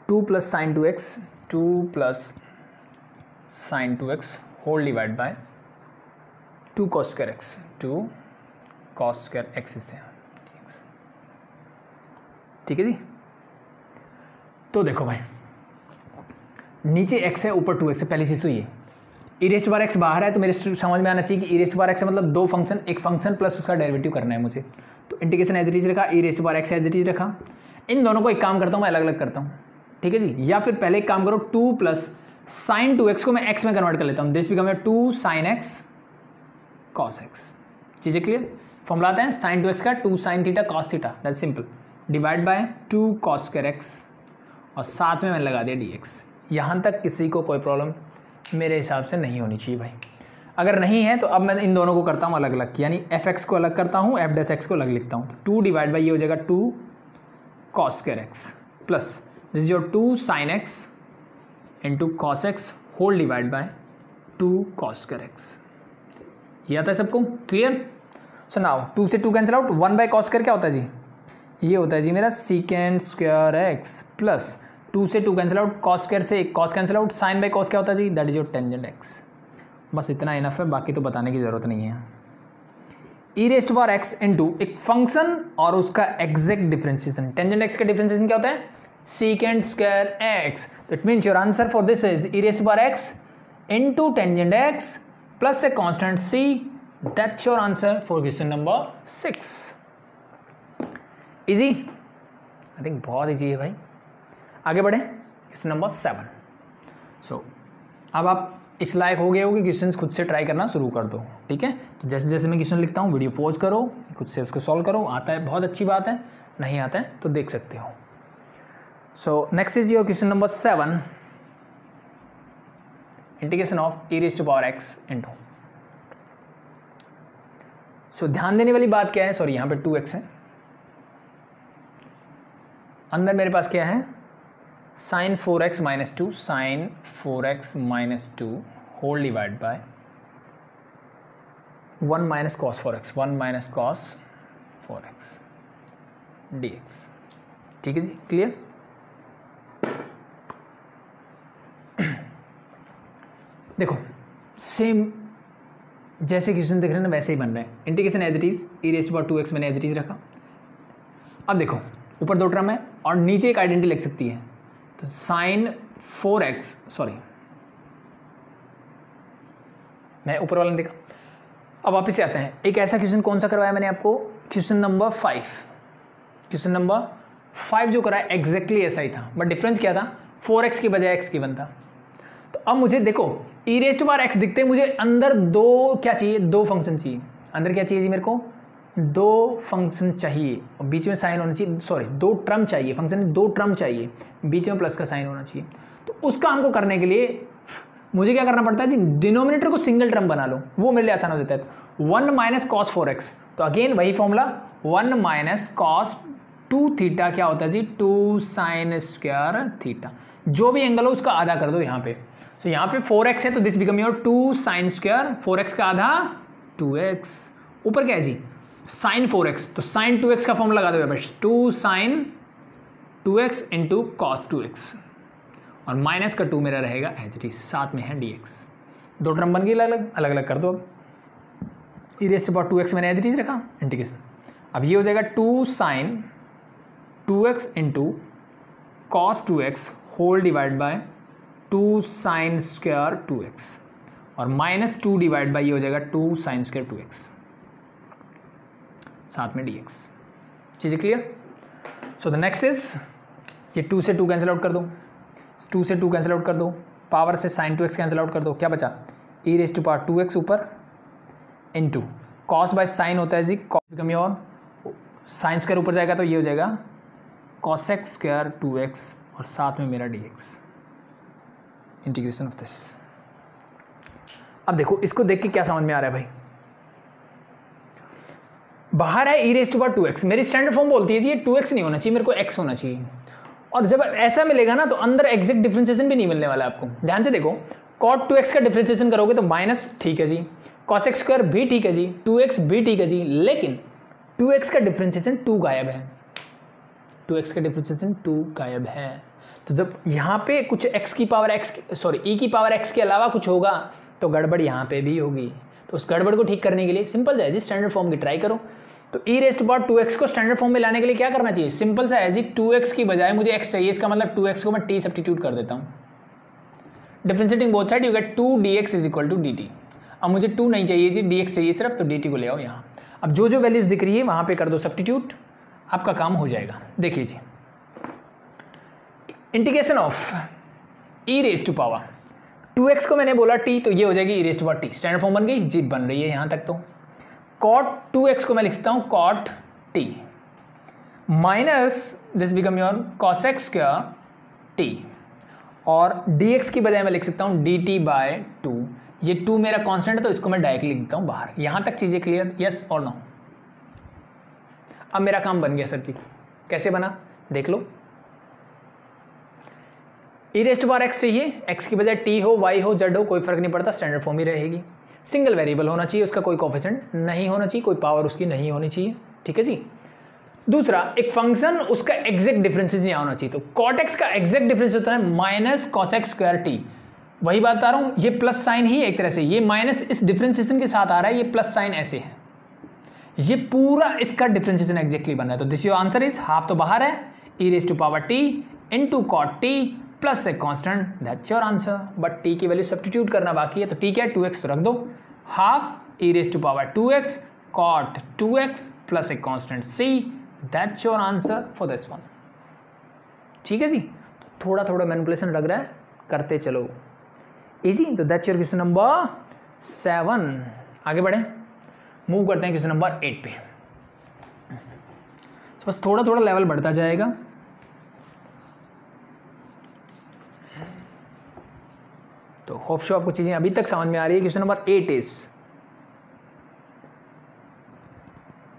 2 plus sine 2x 2 plus sine 2x whole divide by 2 cos square x 2 cos square x is there, ठीक है जी। तो देखो भाई नीचे x है ऊपर 2x है, पहली चीज़ तो ये ई रेस्ट बार एक्स बाहर है तो मेरे समझ में आना चाहिए कि ई रेस्ट बार एक्स मतलब दो फंक्शन, एक फंक्शन प्लस उसका डेरिवेटिव करना है मुझे। तो इंटीग्रेशन एज इट इज रखा, ई रेस्ट बार एक्स एज इट इज रखा। इन दोनों को एक काम करता हूँ मैं, अलग अलग करता हूँ, ठीक है जी। या फिर पहले एक काम करो, 2 प्लस साइन 2x को मैं x में कन्वर्ट कर लेता हूँ, this become 2 sine x cos x। चीज़ें क्लियर, फॉर्मूला आता है साइन 2x का 2 sine theta cos theta, that's simple, divide by 2 cos square x और साथ में मैंने लगा दिया dx। यहाँ तक किसी को कोई प्रॉब्लम मेरे हिसाब से नहीं होनी चाहिए भाई। अगर नहीं है तो अब मैं इन दोनों को करता हूँ अलग अलग, यानी fx को अलग करता हूँ, f डैश x को अलग लिखता हूँ। 2 डिवाइड बाई ये हो जाएगा 2 cos square x plus this is your 2 sine x into cos x whole divide by 2 cos square x। ये आता है सबको क्लियर। सो नाउ 2 से 2 cancel out, 1 by cos square क्या होता है जी, ये होता है जी मेरा सेकेंड स्क्वायर x प्लस 2 से 2 कैंसिल आउट, cos स्क्वायर से एक cos cancel out, sine by cos क्या होता है जी, that is your tangent x। बस इतना इनफ है, बाकी तो बताने की ज़रूरत नहीं है। ई रेस्ट पावर x इंटू एक फंक्शन और उसका एग्जैक्ट डिफरेंशिएशन, टेंजेंट x का डिफरेंशिएशन क्या होता है, सेकेंड स्क्वायर x। तो it means your answer for this is E raised power x into tangent x plus a constant c, that's your answer for question number 6। Easy, I think बहुत easy है भाई। आगे बढ़े question number 7। सो अब आप इस लायक हो गए हो कि क्वेश्चंस खुद से ट्राई करना शुरू कर दो, ठीक है। तो जैसे जैसे मैं क्वेश्चन लिखता हूँ वीडियो पॉज करो, खुद से उसको सॉल्व करो, आता है बहुत अच्छी बात है, नहीं आता है तो देख सकते हो। So next is your question number 7, integration of e raised to power x into. So ध्यान देने वाली बात क्या है, सॉरी यहाँ पे 2x है, अंदर मेरे पास क्या है sine 4x minus 2 sine 4x minus 2 whole divide by 1 minus cos 4x 1 minus cos 4x dx, ठीक है जी क्लियर। देखो सेम जैसे क्वेश्चन देख रहे हैं ना वैसे ही बन रहे हैं। Integration as it is e raised to power 2x मैंने एज इट इज रखा। अब देखो ऊपर दो टर्म है और नीचे एक आइडेंटिटी लिख सकती है, तो साइन 4x, सॉरी मैं ऊपर वाला देखा। अब वापस से आते हैं, एक ऐसा क्वेश्चन कौन सा करवाया मैंने आपको, क्वेश्चन नंबर 5। क्वेश्चन नंबर 5 जो कराया एग्जैक्टली ऐसा ही था, बट डिफरेंस क्या था, 4x की बजाय x गिवन था। तो अब मुझे देखो ई रेज़्ड टू पावर x दिखते हैं, मुझे अंदर दो क्या चाहिए, दो फंक्शन चाहिए। अंदर क्या चाहिए जी मेरे को, दो फंक्शन चाहिए और बीच में साइन होना चाहिए, सॉरी दो टर्म चाहिए, फंक्शन में दो टर्म चाहिए, बीच में प्लस का साइन होना चाहिए। तो उस काम को करने के लिए मुझे क्या करना पड़ता है जी, डिनोमिनेटर को सिंगल टर्म बना लो, वो मेरे लिए आसान हो जाता है। 1 माइनस कॉस 4x, तो अगेन वही फॉर्मूला 1 माइनस कॉस 2 थीटा क्या होता है जी, 2 साइन स्क्वायर थीटा, जो भी एंगल हो उसका आधा कर दो यहाँ पे। तो यहाँ पे 4x है तो this become your 2 sine square, 4x का आधा 2x, ऊपर क्या है जी साइन 4x, तो साइन 2x का फॉर्म लगा दो बस, 2 sine 2x into cos 2x, और माइनस का 2 मेरा रहेगा एज इट इज, साथ में है dx। दो टर्म बन गई अलग अलग कर दो। अब ई रेज़ टू पावर 2x मैंने एज इट इज रखा, इंटीग्रेशन। अब ये हो जाएगा 2 sine 2x into cos 2x whole divide by 2 sine square 2x, और माइनस 2 डिवाइड बाय ये हो जाएगा 2 साइन स्क्वायर 2x, साथ में dx। चीज़ें clear? So the next is, ये 2 से 2 कैंसिल आउट कर दो, 2 से 2 कैंसिल आउट कर दो, पावर से साइन 2x कैंसिल आउट कर दो, क्या बचा? ई रेज़ टू पावर 2x ऊपर इंटू कॉस बाय साइन होता है जी, cos become your sine square ऊपर जाएगा तो ये हो जाएगा cosec स्क्वायर 2x, और साथ में मेरा dx, इंटीग्रेशन ऑफ दिस। अब देखो इसको देख के क्या समझ में आ रहा है भाई, बाहर है e raise to power 2x, मेरी स्टैंडर्ड फॉर्म बोलती है जी ये 2x नहीं होना चाहिए, मेरे को x होना चाहिए। और जब ऐसा मिलेगा ना तो अंदर एग्जैक्ट डिफरेंशिएशन भी नहीं मिलने वाला आपको। ध्यान से देखो, cot 2x का डिफरेंशिएशन करोगे तो माइनस ठीक है जी, cosec स्क्वायर भी ठीक है जी, 2x भी ठीक है जी, लेकिन 2x का डिफरेंशिएशन 2 गायब है, 2x का डिफरेंशिएशन 2 गायब है। तो जब यहाँ पे कुछ x की पावर x, सॉरी e की पावर x के अलावा कुछ होगा तो गड़बड़ यहाँ पे भी होगी। तो उस गड़बड़ को ठीक करने के लिए सिंपल सा है जी, स्टैंडर्ड फॉर्म की ट्राई करो। तो e raise to power 2x को स्टैंडर्ड फॉर्म में लाने के लिए क्या करना चाहिए? सिंपल सा है जी, 2x की बजाय मुझे x चाहिए, इसका मतलब 2x को मैं t सब्स्टिट्यूट कर देता हूँ। Differentiating both side you get 2 dx is equal to dt। अब मुझे 2 नहीं चाहिए जी, dx चाहिए सिर्फ, तो dt को ले आओ यहाँ। अब जो जो वैल्यूज दिख रही है वहाँ पे कर दो सब्स्टिट्यूट, आपका काम हो जाएगा। देखिए जी, integration of e raise to power 2x को मैंने बोला t, तो ये हो जाएगी e raise to power t। Standard form बन गई जी, बन रही है यहाँ तक। तो cot 2x को मैं लिखता हूँ cot t minus this become your cosec square t, और dx की बजाय मैं लिख सकता हूँ dt बाय 2। ये 2 मेरा कांस्टेंट है तो इसको मैं डायरेक्टली लिख देता हूँ बाहर। यहाँ तक चीज़ें क्लियर? यस और नो? अब मेरा काम बन गया सर जी। कैसे बना देख लो। E raise to power x चाहिए, x की बजाय t हो, y हो, z हो, कोई फर्क नहीं पड़ता, स्टैंडर्ड फॉर्म ही रहेगी। सिंगल वेरिएबल होना चाहिए, उसका कोई कोफिशिएंट नहीं होना चाहिए, कोई पावर उसकी नहीं होनी चाहिए, ठीक है जी। दूसरा, एक फंक्शन उसका एग्जैक्ट डिफरेंशिएशन यहाँ होना चाहिए। तो cot x का एग्जैक्ट डिफरेंस होता है माइनस cosec स्क्वायर t। वही बात बता रहा हूँ, ये प्लस साइन ही एक तरह से, ये माइनस इस डिफरेंशिएशन के साथ आ रहा है, ये प्लस साइन ऐसे है, ये पूरा इसका डिफरेंशिएशन एग्जैक्टली बन रहा है। तो this your answer is, half तो बाहर है, e raise to power t into cot t plus a constant, that's your answer. But t की वैल्यू सब्स्टिट्यूट करना बाकी है, तो t क्या है? 2x तो रख दो, half e raise to power 2x cot 2x plus a constant c, that's your answer for this one. ठीक है जी, थोड़ा थोड़ा मैनिपुलेशन लग रहा है, करते चलो इजी। तो दैट्स योर क्वेश्चन नंबर 7। आगे बढ़े, मूव करते हैं क्वेश्चन नंबर 8 पे। बस थोड़ा थोड़ा लेवल बढ़ता जाएगा। तो होप शो आपको चीजें अभी तक समझ में आ रही है। Question number 8 is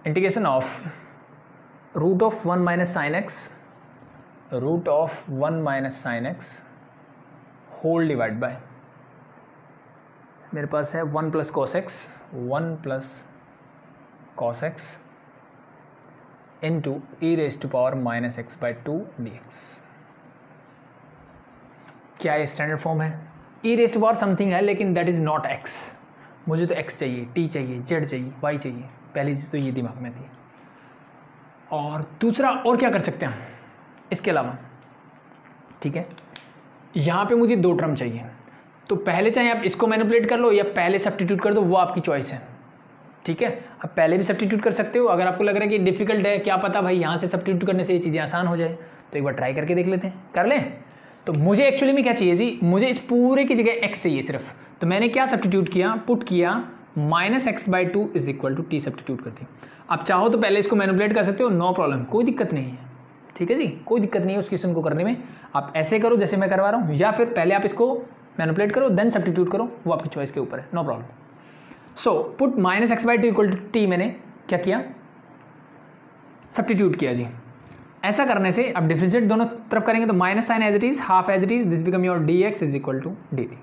integration of root of 1 minus sine x, root of 1 minus sine x whole divide by, मेरे पास है 1 plus cos x, 1 plus cos x into e raise to power minus x by 2 dx। क्या ये standard form है? E raise to power something है, लेकिन that is not x. मुझे तो एक्स चाहिए, टी चाहिए, जेड चाहिए, वाई चाहिए। पहली चीज़ तो ये दिमाग में थी। और दूसरा, और क्या कर सकते हैं इसके अलावा? ठीक है, यहाँ पे मुझे 2 टर्म चाहिए, तो पहले चाहे आप इसको मैनिपुलेट कर लो या पहले सब्स्टिट्यूट कर दो, वो आपकी चॉइस है। ठीक है, आप पहले भी सब्स्टिट्यूट कर सकते हो। अगर आपको लग रहा है कि डिफिकल्ट है, क्या पता भाई यहाँ से सब्स्टिट्यूट करने से ये चीज़ें आसान हो जाए, तो एक बार ट्राई करके देख लेते हैं। कर लें? तो मुझे एक्चुअली में क्या चाहिए जी, मुझे इस पूरे की जगह x चाहिए सिर्फ। तो मैंने क्या सब्स्टिट्यूट किया, पुट किया minus x by 2 is equal to t substitute कर दी। आप चाहो तो पहले इसको मैनिपुलेट कर सकते हो, नो प्रॉब्लम, कोई दिक्कत नहीं है। ठीक है जी, कोई दिक्कत नहीं है उस क्वेश्चन को करने में। आप ऐसे करो जैसे मैं करवा रहा हूँ, या फिर पहले आप इसको मैनिपुलेट करो देन सब्स्टिट्यूट करो, वो आपकी चॉइस के ऊपर है, no problem. So put minus x by 2 equal to टी, मैंने क्या किया, सब्स्टिट्यूट किया जी। ऐसा करने से अब डिफरेंशिएट दोनों तरफ करेंगे तो minus sine as it is, half as it is, this become your d x is equal to d t.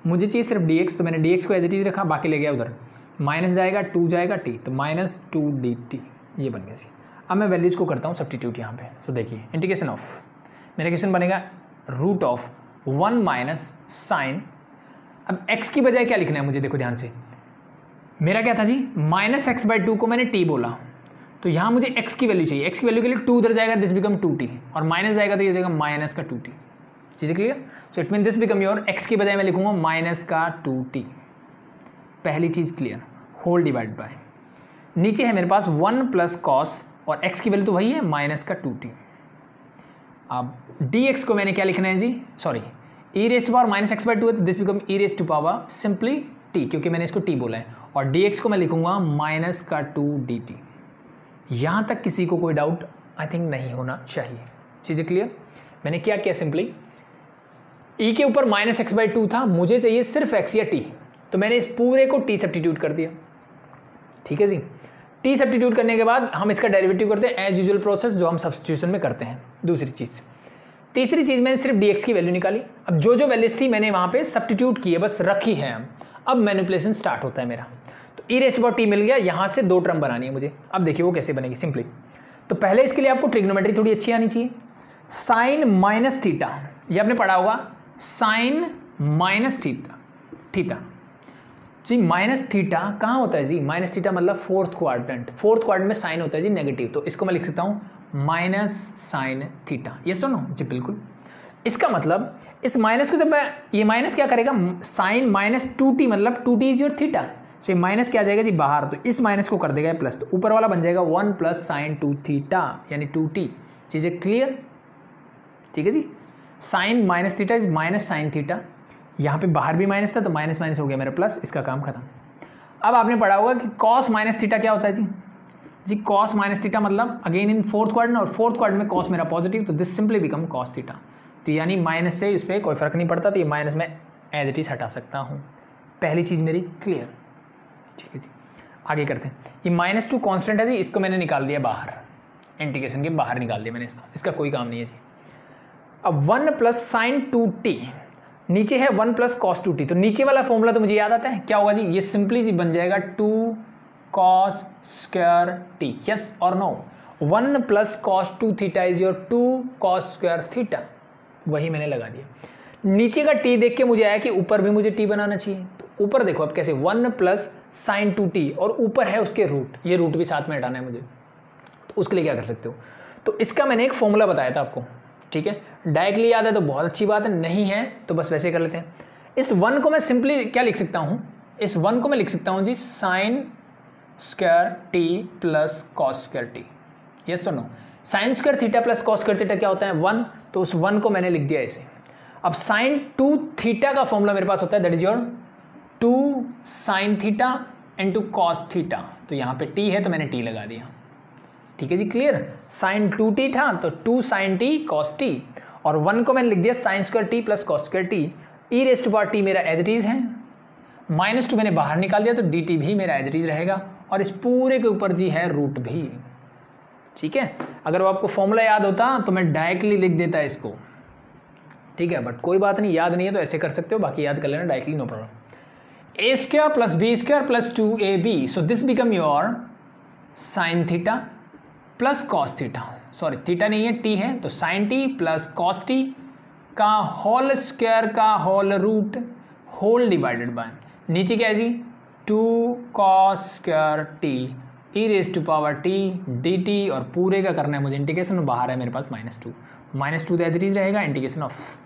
मुझे चाहिए सिर्फ डी एक्स, तो मैंने डी एक्स को एज इट इज रखा, बाकी ले गया उधर। माइनस जाएगा, 2 जाएगा टी, तो -2dt ये बन गया जी। अब मैं वैल्यूज को करता हूँ सब्स्टिट्यूट यहाँ पे। सो देखिए इंटीग्रेशन ऑफ, मेरा क्वेश्चन बनेगा √1 माइनस साइन, अब x की बजाय क्या लिखना है मुझे, देखो ध्यान से, मेरा क्या था जी, -x/2 को मैंने t बोला, तो यहाँ मुझे x की वैल्यू चाहिए। x की वैल्यू के लिए 2 उधर जाएगा, दिस बिकम 2t, और माइनस जाएगा तो ये जाएगा माइनस का 2t। चीज़ें clear? So it mean this become your, x की बजाय मैं लिखूंगा माइनस का 2t। पहली चीज़ क्लियर, होल डिवाइड बाय, नीचे है मेरे पास 1 प्लस कॉस, और x की वैल्यू तो वही है माइनस का 2t। अब dx को मैंने क्या लिखना है जी, सॉरी e⁻−x/2 है, तो this become e⁻ simply t, क्योंकि मैंने इसको t बोला है, और dx को मैं लिखूंगा माइनस का 2dt। यहाँ तक किसी को कोई डाउट आई थिंक नहीं होना चाहिए। चीज़ें क्लियर? मैंने क्या किया, सिंपली e के ऊपर -x/2 था, मुझे चाहिए सिर्फ x या t, तो मैंने इस पूरे को t सब्स्टिट्यूट कर दिया। ठीक है जी, t सब्स्टिट्यूट करने के बाद हम इसका डेरिवेटिव करते हैं एज यूजुअल प्रोसेस जो हम सब्स्टिट्यूशन में करते हैं। दूसरी चीज़, तीसरी चीज़ मैंने सिर्फ dx की वैल्यू निकाली। अब जो जो वैल्यूज थी मैंने वहाँ पे सब्स्टिट्यूट किए, बस रखी है। अब मैनिपुलेशन स्टार्ट होता है मेरा, तो e⁻t मिल गया, यहाँ से 2 टर्म बनानी है मुझे। अब देखिए वो कैसे बनेगी सिंपली, तो पहले इसके लिए आपको ट्रिग्नोमेट्री थोड़ी अच्छी आनी चाहिए। साइन माइनस थीटा, ये आपने पढ़ा होगा, साइन माइनस थीटा जी, माइनस थीटा कहाँ होता है जी, माइनस थीटा मतलब फोर्थ क्वाड्रेंट, फोर्थ क्वाड्रेंट में साइन होता है जी नेगेटिव, तो इसको मैं लिख सकता हूँ माइनस साइन थीटा। ये सुनो जी, बिल्कुल। इसका मतलब इस माइनस को जब मैं, ये माइनस क्या करेगा, साइन -2t मतलब 2t इज योर थीटा, तो ये माइनस क्या आ जाएगा जी बाहर, तो इस माइनस को कर देगा प्लस, तो ऊपर वाला बन जाएगा 1 प्लस साइन 2 थीटा यानी 2t। चीज़ें क्लियर? ठीक है जी, sine minus theta is minus sine theta, यहाँ पे बाहर भी माइनस था तो माइनस माइनस हो गया मेरा प्लस, इसका काम खत्म। अब आपने पढ़ा होगा कि कॉस माइनस थीटा क्या होता है जी कॉस माइनस थीटा मतलब अगेन इन फोर्थ क्वाड्रेंट, और फोर्थ क्वाड्रेंट में कॉस मेरा पॉजिटिव, तो this simply become cos theta. तो यानी माइनस से इस पर कोई फर्क नहीं पड़ता, तो ये माइनस में एज इट इज हटा सकता हूँ। पहली चीज़ मेरी क्लियर। ठीक है जी, आगे करते हैं। ये -2 कॉन्स्टेंट है जी, इसको मैंने निकाल दिया बाहर, इंटीग्रेशन के बाहर निकाल दिया मैंने इसका कोई काम नहीं है जी। अब 1 प्लस साइन 2t, नीचे है 1 प्लस कॉस 2t, तो नीचे वाला फॉर्मूला तो मुझे याद आता है, क्या होगा जी, ये सिंपली जी बन जाएगा 2 cos स्क्वायर t। यस और no? 1 plus cos 2 theta is your 2 cos square theta, वही मैंने लगा दिया। नीचे का t देख के मुझे आया कि ऊपर भी मुझे t बनाना चाहिए, तो ऊपर देखो अब कैसे, 1 प्लस साइन 2t, और ऊपर है उसके रूट, ये रूट भी साथ में हटाना है मुझे, तो उसके लिए क्या कर सकते हो, तो इसका मैंने एक फॉर्मूला बताया था आपको। ठीक है, डायरेक्टली याद है तो बहुत अच्छी बात है, नहीं है तो बस वैसे कर लेते हैं। इस 1 को मैं सिंपली क्या लिख सकता हूँ, इस 1 को मैं लिख सकता हूँ जी sine square t plus cos square t। Yes और no? Sine square theta plus cos square theta क्या होता है, 1, तो उस 1 को मैंने लिख दिया ऐसे। अब साइन 2 थीटा का फॉर्मूला मेरे पास होता है, that is your 2 sine theta into cos theta, तो यहाँ पे t है तो मैंने t लगा दिया। ठीक है जी, क्लियर? साइन 2t था तो 2 साइन t कॉस t, और 1 को मैंने लिख दिया sign square t plus cos square t। e⁻t मेरा एज इट इज है, -2 मैंने बाहर निकाल दिया तो dt भी मेरा एज इट इज रहेगा, और इस पूरे के ऊपर जी है रूट भी। ठीक है, अगर वो आपको फॉर्मूला याद होता तो मैं डायरेक्टली लिख देता इसको। ठीक है, बट कोई बात नहीं, याद नहीं है तो ऐसे कर सकते हो, बाकी याद कर लेना directly, no problem. a square plus b square plus 2ab, so this become your sine theta plus cos theta, sorry theta नहीं है t है, तो sine t plus cos t का होल स्क्वायर का whole root, whole divided by, नीचे क्या है जी 2 cos square t e⁻t dt, और पूरे का करना है मुझे इंटीग्रेशन, बाहर है मेरे पास -2 तो एज इट इज रहेगा इंटीग्रेशन ऑफ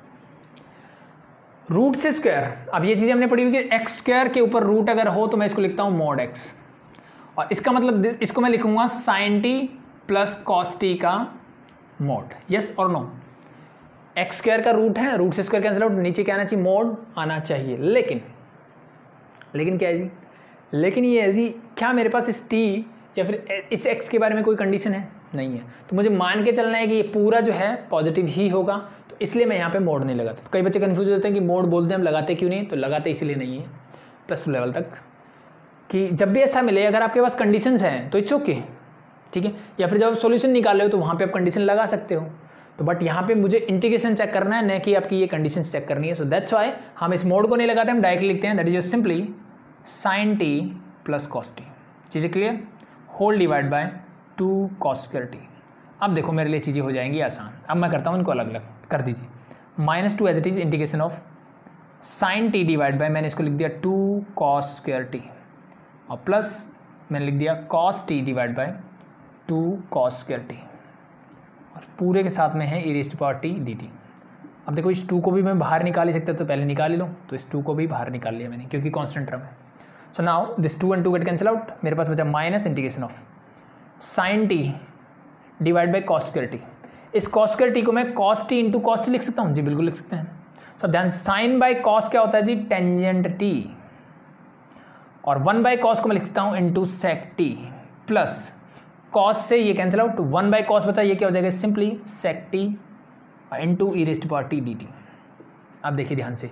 रूट से स्क्वायर। अब ये चीज़ें हमने पढ़ी हुई कि एक्स स्क्वायर के ऊपर रूट अगर हो तो मैं इसको लिखता हूँ मॉड x, और इसका मतलब इसको मैं लिखूंगा sine t plus cos t का मॉड। यस और नो? एक्स स्क्वायर का रूट है, रूट से स्क्वायर कैंसिल आउट, नीचे क्या आना चाहिए, मॉड आना चाहिए। लेकिन क्या है जी, लेकिन ये है जी, क्या मेरे पास इस t या फिर इस x के बारे में कोई कंडीशन है? नहीं है, तो मुझे मान के चलना है कि ये पूरा जो है पॉजिटिव ही होगा, तो इसलिए मैं यहाँ पे मोड नहीं लगाता। तो कई बच्चे कंफ्यूज होते हैं कि मोड बोलते हैं हम, लगाते क्यों नहीं, तो लगाते इसलिए नहीं है +2 लेवल तक, कि जब भी ऐसा मिले अगर आपके पास कंडीशंस हैं तो इट्स ओके। ठीक है, या फिर जब आप सोल्यूशन निकाल रहे हो तो वहाँ पे आप कंडीशन लगा सकते हो, तो बट यहाँ पे मुझे इंटीग्रेशन चेक करना है, न कि आपकी ये कंडीशन चेक करनी है। सो दैट्स वाई हम इस मोड को नहीं लगाते, हम डायरेक्टली लिखते हैं, that is simply sine t plus cos t, चीज़ें clear, whole divide by 2 cos square t. अब देखो मेरे लिए चीज़ें हो जाएंगी आसान। अब मैं करता हूँ इनको अलग अलग, कर दीजिए। -2 as it is integration of sine t divide by, मैंने इसको लिख दिया 2 कॉस स्क्वायर टी, और प्लस मैंने लिख दिया cos t divide by 2 cos square t, और पूरे के साथ में है e to power t d t. अब देखो इस 2 को भी मैं बाहर निकाल ही सकता, तो पहले निकाल ही लूँ, तो इस 2 को भी बाहर निकाल लिया मैंने क्योंकि कांस्टेंट टर्म है। So now this 2 and 2 gate cancel out, मेरे पास बचा minus integration of sine t divide by cos square T. इस कॉस स्क्वायर टी को मैं cos T into cos T लिख सकता हूँ, जी बिल्कुल लिख सकते हैं। सो ध्यान, साइन बाई कॉस क्या होता है जी, टेंजेंट टी, और 1 बाई कॉस को मैं लिख सकता हूँ into sec t, plus cos से ये कैंसिल आउट, 1 बाई कॉस बचा, ये क्या हो जाएगा simply sec t into e raised power t d t. अब देखिए ध्यान से,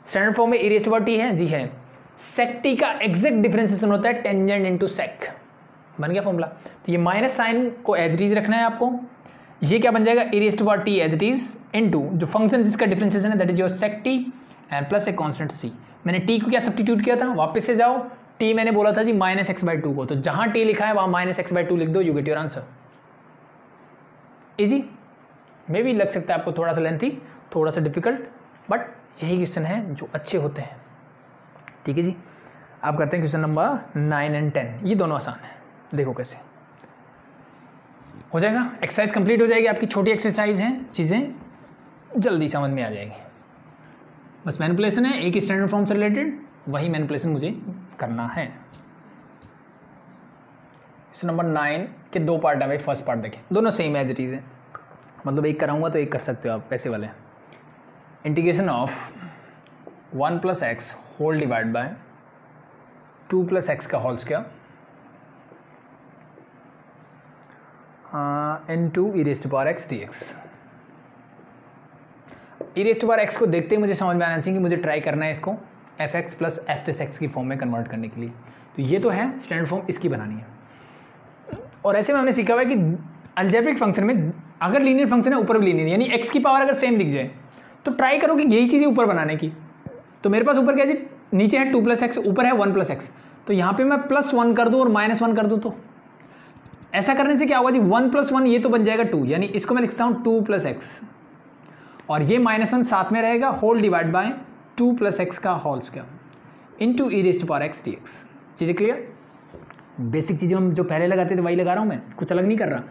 स्टैंडर्ड फॉर्म में ई रेस्ट पावर टी है जी, है। सेक टी का एग्जैक्ट डिफरेंशिएशन होता है टेंजेंट इंटू सेक, बन गया फॉर्मूला। तो ये माइनस साइन को एज इट इज रखना है आपको, ये क्या बन जाएगा, e raised power t as it is into जो फंक्शन जिसका डिफरेंशिएशन है that is your sec t and plus a constant c. मैंने टी को क्या सब्स्टिट्यूट किया था, वापस से जाओ, टी मैंने बोला था जी -x/2 को, तो जहां टी लिखा है वहां -x/2 लिख दो, you get your answer. Easy, मे भी लग सकता है आपको थोड़ा सा लेंथी, थोड़ा सा डिफिकल्ट, बट यही क्वेश्चन है जो अच्छे होते हैं। ठीक है जी, आप करते हैं क्वेश्चन नंबर 9 and 10, ये दोनों आसान है, देखो कैसे हो जाएगा। एक्सरसाइज कंप्लीट हो जाएगी आपकी, छोटी एक्सरसाइज है, चीज़ें जल्दी समझ में आ जाएगी। बस मैनिपुलेशन है, एक स्टैंडर्ड फॉर्म से रिलेटेड, वही मैनिपुलेशन मुझे करना है। क्वेश्चन नंबर 9 के 2 पार्ट है भाई, फर्स्ट पार्ट देखें, दोनों सेम एज इट इज है, मतलब एक कराऊंगा तो एक कर सकते हो आप, पैसे वाले। Integration of 1 + x whole divide by 2 + x का whole square into e raise to power x dx। E raise to power x को देखते ही मुझे समझ में आना चाहिए कि मुझे ट्राई करना है इसको fx + f(x) की फॉर्म में कन्वर्ट करने के लिए। तो ये तो है स्टैंडर्ड फॉर्म, इसकी बनानी है। और ऐसे में हमने सीखा हुआ है कि अलजेब्रिक फंक्शन में अगर लीनियर फंक्शन है ऊपर भी लीनियर, यानी x की पावर अगर सेम दिख जाए तो ट्राई करो कि यही चीज़ें ऊपर बनाने की। तो मेरे पास ऊपर क्या जी, नीचे है 2 + x, ऊपर है 1 + x, तो यहाँ पे मैं +1 कर दूँ और -1 कर दूँ, तो ऐसा करने से क्या होगा जी, 1 + 1 ये तो बन जाएगा 2, यानी इसको मैं लिखता हूँ 2 + x, और ये -1 साथ में रहेगा, होल डिवाइड बाय 2 + x का whole square into e raise to power x dx। चीज़ें क्लियर, बेसिक चीज़ें हम जो पहले लगाते थे वही लगा रहा हूँ मैं, कुछ अलग नहीं कर रहा,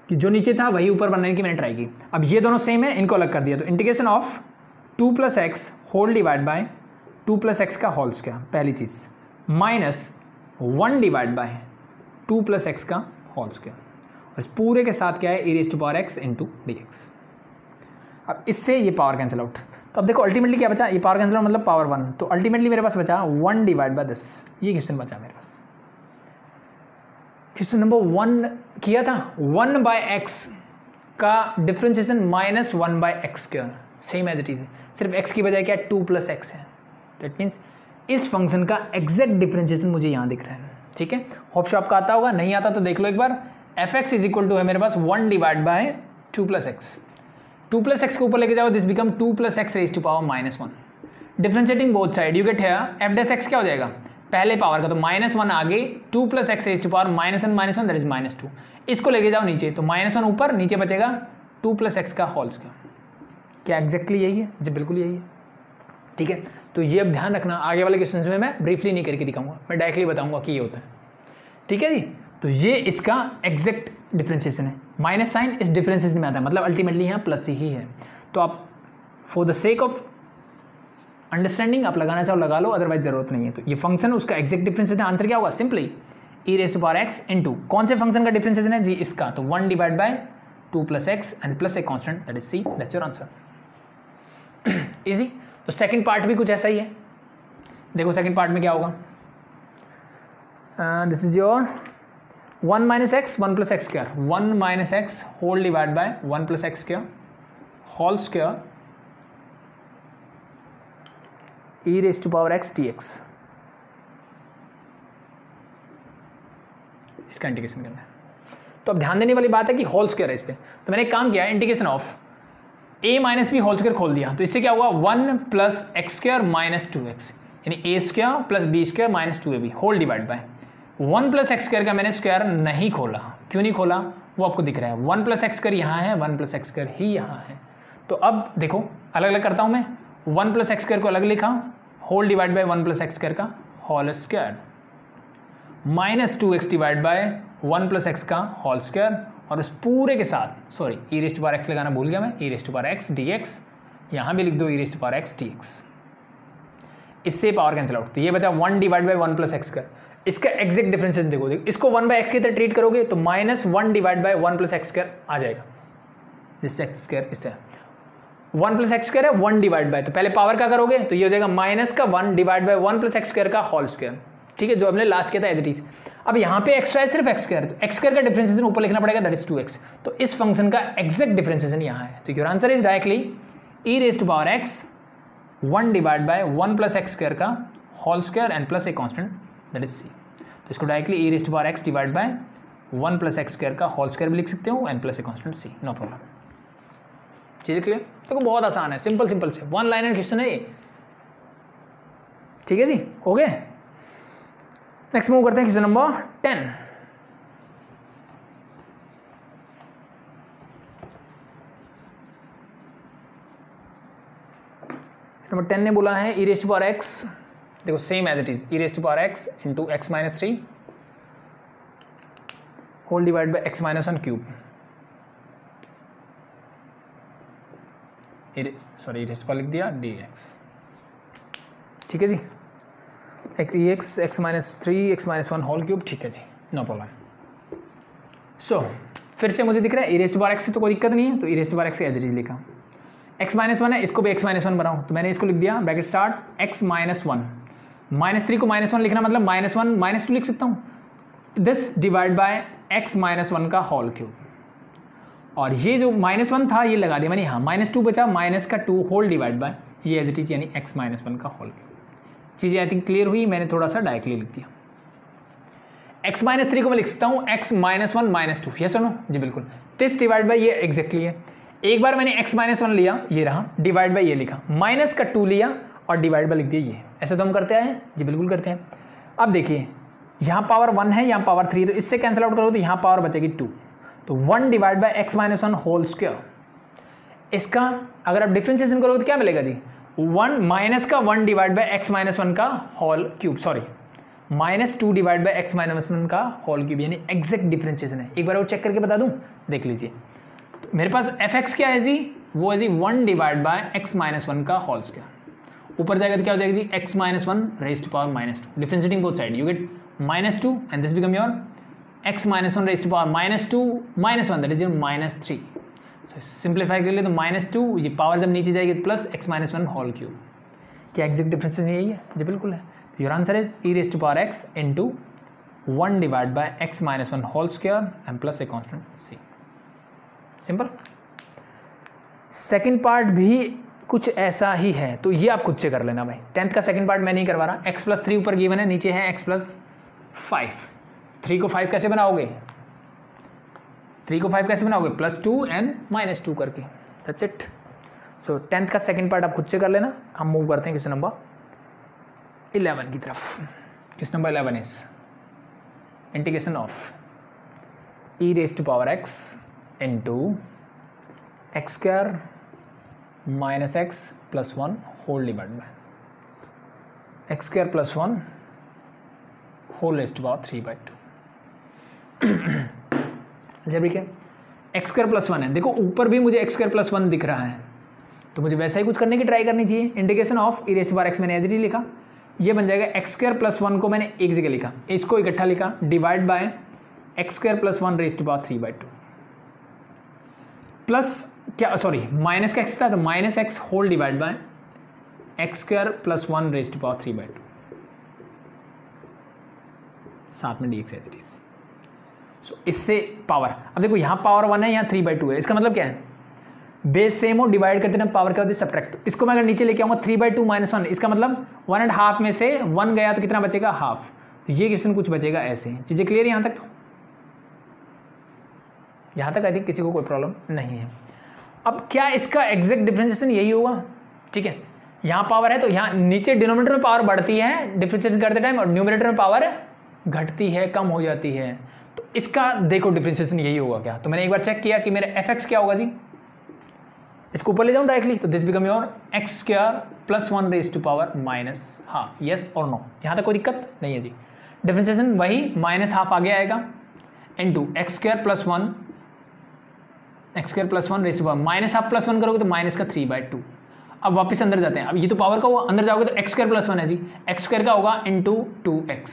कि जो नीचे था वही ऊपर बनाने की मैंने ट्राई की। अब ये दोनों सेम है, इनको अलग कर दिया, तो integration of 2 + x whole divide by 2 + x का होल स्क्वायर, पहली चीज़, -1 डिवाइड बाय 2 + x का होल स्क्वायर, और इस पूरे के साथ क्या है, e raise to power x into dx। अब इससे ये पावर कैंसिल आउट, तो अब देखो अल्टीमेटली क्या बचा, ये पावर कैंसिल आउट मतलब पावर 1, तो अल्टीमेटली मेरे पास बचा 1 डिवाइड बाय 10। ये क्वेश्चन बचा मेरे पास। क्वेश्चन नंबर 1 किया था 1/x का differentiation -1/x², same as it is, सिर्फ x की बजाय क्या 2 + x है। दैट मीन्स इस फंक्शन का एग्जैक्ट डिफरेंशिएशन मुझे यहाँ दिख रहा है। ठीक है, होप शो आपका आता होगा, नहीं आता तो देख लो एक बार। fx = है मेरे पास 1 डिवाइड बाय 2 + x, 2 + x को ऊपर लेके जाओ, this become 2 + x raise to power -1। Differentiating both side, you get here f' क्या हो जाएगा, पहले पावर का, तो -1 आगे, 2 + x raise to power -1 that is -2, इसको लेके जाओ नीचे, तो -1 ऊपर, नीचे बचेगा 2 + x का होल स्क्वायर। क्या एग्जैक्टली यही है जी, बिल्कुल यही है। ठीक है, तो ये अब ध्यान रखना, आगे वाले क्वेश्चन में मैं ब्रीफली नहीं करके दिखाऊंगा, मैं डायरेक्टली बताऊंगा कि ये होता है। ठीक है जी, तो ये इसका एग्जैक्ट डिफरेंशिएशन है, माइनस साइन इस डिफरेंशिएशन में आता है, मतलब अल्टीमेटली यहाँ प्लस ही है। तो आप for the sake of understanding आप लगाना चाहो लगा लो, अदरवाइज जरूरत नहीं है। तो ये फंक्शन उसका एग्जैक्ट डिफरेंशिएशन, आंसर क्या होगा, simply e raise to power x into कौन से फंक्शन का डिफरेंशिएशन है जी, इसका, तो 1 divide by 2 + x and plus a constant that is c, that's your answer. Easy. तो सेकंड पार्ट भी कुछ ऐसा ही है, देखो सेकंड पार्ट में क्या होगा, this is your 1 - x 1 + x², 1 - x whole divide by 1 + x² whole square e raise to power x dx। इसका इंटीग्रेशन करना है। तो अब ध्यान देने वाली बात है कि होल स्क्वायर है इस पे, तो मैंने एक काम किया, integration of a - b whole square खोल दिया, तो इससे क्या हुआ 1 + x² - 2x, यानी a square plus b square minus 2ab whole divide by 1 plus x square का मैंने स्क्वायर नहीं खोला। क्यों नहीं खोला वो आपको दिख रहा है। 1 प्लस एक्स स्क्वायर यहाँ है, 1 प्लस एक्स स्क्वायर ही यहाँ है। तो अब देखो अलग अलग करता हूँ मैं। 1 प्लस एक्स स्क्वायर को अलग लिखा, whole divide by 1 plus x square का whole square, minus 2x divide by 1 plus x का होल स्क्वायर, और उस पूरे के साथ sorry e raised power x लगाना भूल गया मैं, e raised power x d x, यहाँ भी लिख दो e raised power x d x. इससे पावर कैंसिल आउट, तो ये बचा 1 divide by 1 plus x square. इसका एग्जैक्ट डिफरेंशिएशन देखो, इसको 1 बाय एक्स की तरह ट्रीट करोगे तो minus 1 divide by 1 plus x square आ जाएगा। जिससे एक्स स्क्वायर इस तरह 1 प्लस एक्स स्क्वायर है 1 डिवाइड बाय, तो पहले पावर का करोगे तो ये हो जाएगा माइनस का 1 divide by 1 plus x square का होल स्क्वायर। ठीक है, जो हमने लास्ट किया था एज इट इज। अब यहाँ पे एक्स्ट्रा है सिर्फ एक्स स्क्वायर, तो एक्स स्क्वायर का डिफरेंशिएशन ऊपर लिखना पड़ेगा, दैट इज 2x। तो इस फंक्शन का एग्जैक्ट डिफरेंशिएशन यहाँ है। तो your answer is directly e raise to power x 1 divide by 1 plus x square का whole square and plus a constant that is c. तो इसको directly e raise to power x divide by 1 plus x square का whole square भी लिख सकते हो and plus a constant c, no problem. चीज़ें clear? देखो बहुत आसान है, सिंपल सिंपल से 1 लाइनर क्वेश्चन है ये। ठीक है जी, हो गए। नेक्स्ट मूव करते हैं क्वेश्चन नंबर 10। नंबर 10 ने बोला है e raise to power x, देखो same as it is, e raise to power x into x minus 3 whole divide by x minus 1 cube. Sorry e raise to power लिख दिया d x. ठीक है जी, x x minus 3 x minus 1 whole cube. ठीक है जी, no problem. सो फिर से मुझे दिख रहा है e raise to power x से तो कोई दिक्कत नहीं है, तो e raise to power x as it is लिखा। एक्स माइनस 1 है, इसको भी एक्स माइनस 1 बनाऊँ, तो मैंने इसको लिख दिया bracket start x minus 1, minus 3 को माइनस 1 लिखना मतलब माइनस 1 माइनस 2 लिख सकता हूँ, this divide by x minus 1 का होल क्यूब। और ये जो माइनस 1 था ये लगा दिया मैंने यहाँ, माइनस 2 बचा, माइनस का 2 होल डिवाइड बाय ये एज इट इज यानी एक्स माइनस 1 का होल क्यूब। चीज़ें आई थिंक क्लियर हुई, मैंने थोड़ा सा डायरेक्टली लिख दिया। एक्स माइनस 3 को मैं लिख सकता हूँ एक्स माइनस 1 माइनस 2, ये सुनो जी बिल्कुल, दिस डिवाइड बाय ये एग्जैक्टली है। एक बार मैंने एक्स माइनस 1 लिया, ये रहा, डिवाइड बाय ये लिखा, माइनस का 2 लिया और डिवाइड बाय लिख दिया ये। ऐसा तो हम करते आए जी, बिल्कुल करते हैं। अब देखिए यहाँ पावर 1 है, यहाँ पावर 3, तो इससे कैंसिल आउट करो तो यहाँ पावर बचेगी 2, तो 1 divide by x minus 1 whole square. इसका अगर आप डिफ्रेंशिएशन करोगे तो क्या मिलेगा जी, 1 माइनस का 1 डिवाइड बाय एक्स माइनस 1 का whole cube, sorry minus 2 divide by x minus 1 का होल क्यूब, यानी एग्जैक्ट डिफ्रेंशिएशन है। एक बार वो चेक करके बता दूं, देख लीजिए। तो मेरे पास एफ एक्स क्या है जी, वो है जी 1 डिवाइड बाय एक्स माइनस 1 का होल स्क्वायर। ऊपर जाएगा तो क्या हो जाएगा जी, x minus 1 raise to power minus 2, differentiating both side you get minus 2 and this become your x minus 1 raise to power minus 2 minus 1 that is your minus 3। Simplify कर लिए तो माइनस 2, ये पावर जब नीचे जाएगी plus x minus 1 whole cube. क्या exact differences यही है जी, बिल्कुल है। तो your answer is e raise to power x into 1 divide by x minus 1 whole square and plus a constant c, simple. Second part भी कुछ ऐसा ही है, तो ये आप खुद से कर लेना भाई। 10th का सेकंड पार्ट मैं नहीं करवा रहा। एक्स प्लस 3 ऊपर गिवन है, नीचे है एक्स प्लस 5। 3 को 5 कैसे बनाओगे, 3 को 5 कैसे बनाओगे, प्लस 2 एंड माइनस 2 करके, दैट्स इट। सो 10th का सेकंड पार्ट आप खुद से कर लेना। हम मूव करते हैं क्वेश्चन नंबर 11 की तरफ। Question number 11 is integration of e raise to power x into x square minus x plus 1 whole divide by x square plus 1 whole raise to power 3/2। जब ठीक है, एक्स स्क्वायर प्लस 1 है, देखो ऊपर भी मुझे एक्स स्क्वायर प्लस 1 दिख रहा है, तो मुझे वैसा ही कुछ करने की ट्राई करनी चाहिए। Integration of e raise to power x मैंने एज इट इज लिखा, ये बन जाएगा एक्स स्क्वायर प्लस 1 को मैंने एक जगह लिखा, इसको इकट्ठा लिखा, divide by x square plus 1 raise to power 3/2 plus क्या, सॉरी माइनस का एक्स था तो minus x whole divide by x square plus 1 raise to power 3/2 साथ में d x as it is. So इससे पावर, अब देखो यहाँ पावर 1 है, यहाँ 3/2 है, इसका मतलब क्या है, बेस सेम हो, डिवाइड करते ना पावर क्या होती है सब्ट्रैक्ट। इसको मैं अगर नीचे लेके आऊँगा 3/2 माइनस 1, इसका मतलब 1.5 में से 1 गया तो कितना बचेगा, हाफ। ये क्वेश्चन कुछ बचेगा ऐसे। चीज़ें क्लियर है यहाँ तक? तो यहाँ तक आई थिंक किसी को कोई प्रॉब्लम नहीं है। अब क्या इसका एग्जैक्ट डिफरेंशिएशन यही होगा, ठीक है, यहाँ पावर है तो यहाँ नीचे डिनोमिनेटर में पावर बढ़ती है डिफरेंशिएशन करते टाइम और न्यूमरेटर में पावर घटती है, कम हो जाती है। तो इसका देखो डिफरेंशिएशन यही होगा क्या। तो मैंने एक बार चेक किया कि मेरे fx क्या होगा जी, इसको ऊपर ले जाऊँ डायरेक्टली, तो this become your x square plus 1 raise to power minus half. Yes और नो, यहाँ तक कोई दिक्कत नहीं है जी। डिफरेंशिएशन वही माइनस हाफ आगे आएगा into x square plus 1 raise to power minus half plus 1 करोगे तो माइनस का 3/2। अब वापस अंदर जाते हैं, अब ये तो पावर का हुआ, अंदर जाओगे तो एक्स स्क्वायर प्लस 1 है जी, एक्स स्क्वायर का होगा इंटू 2x,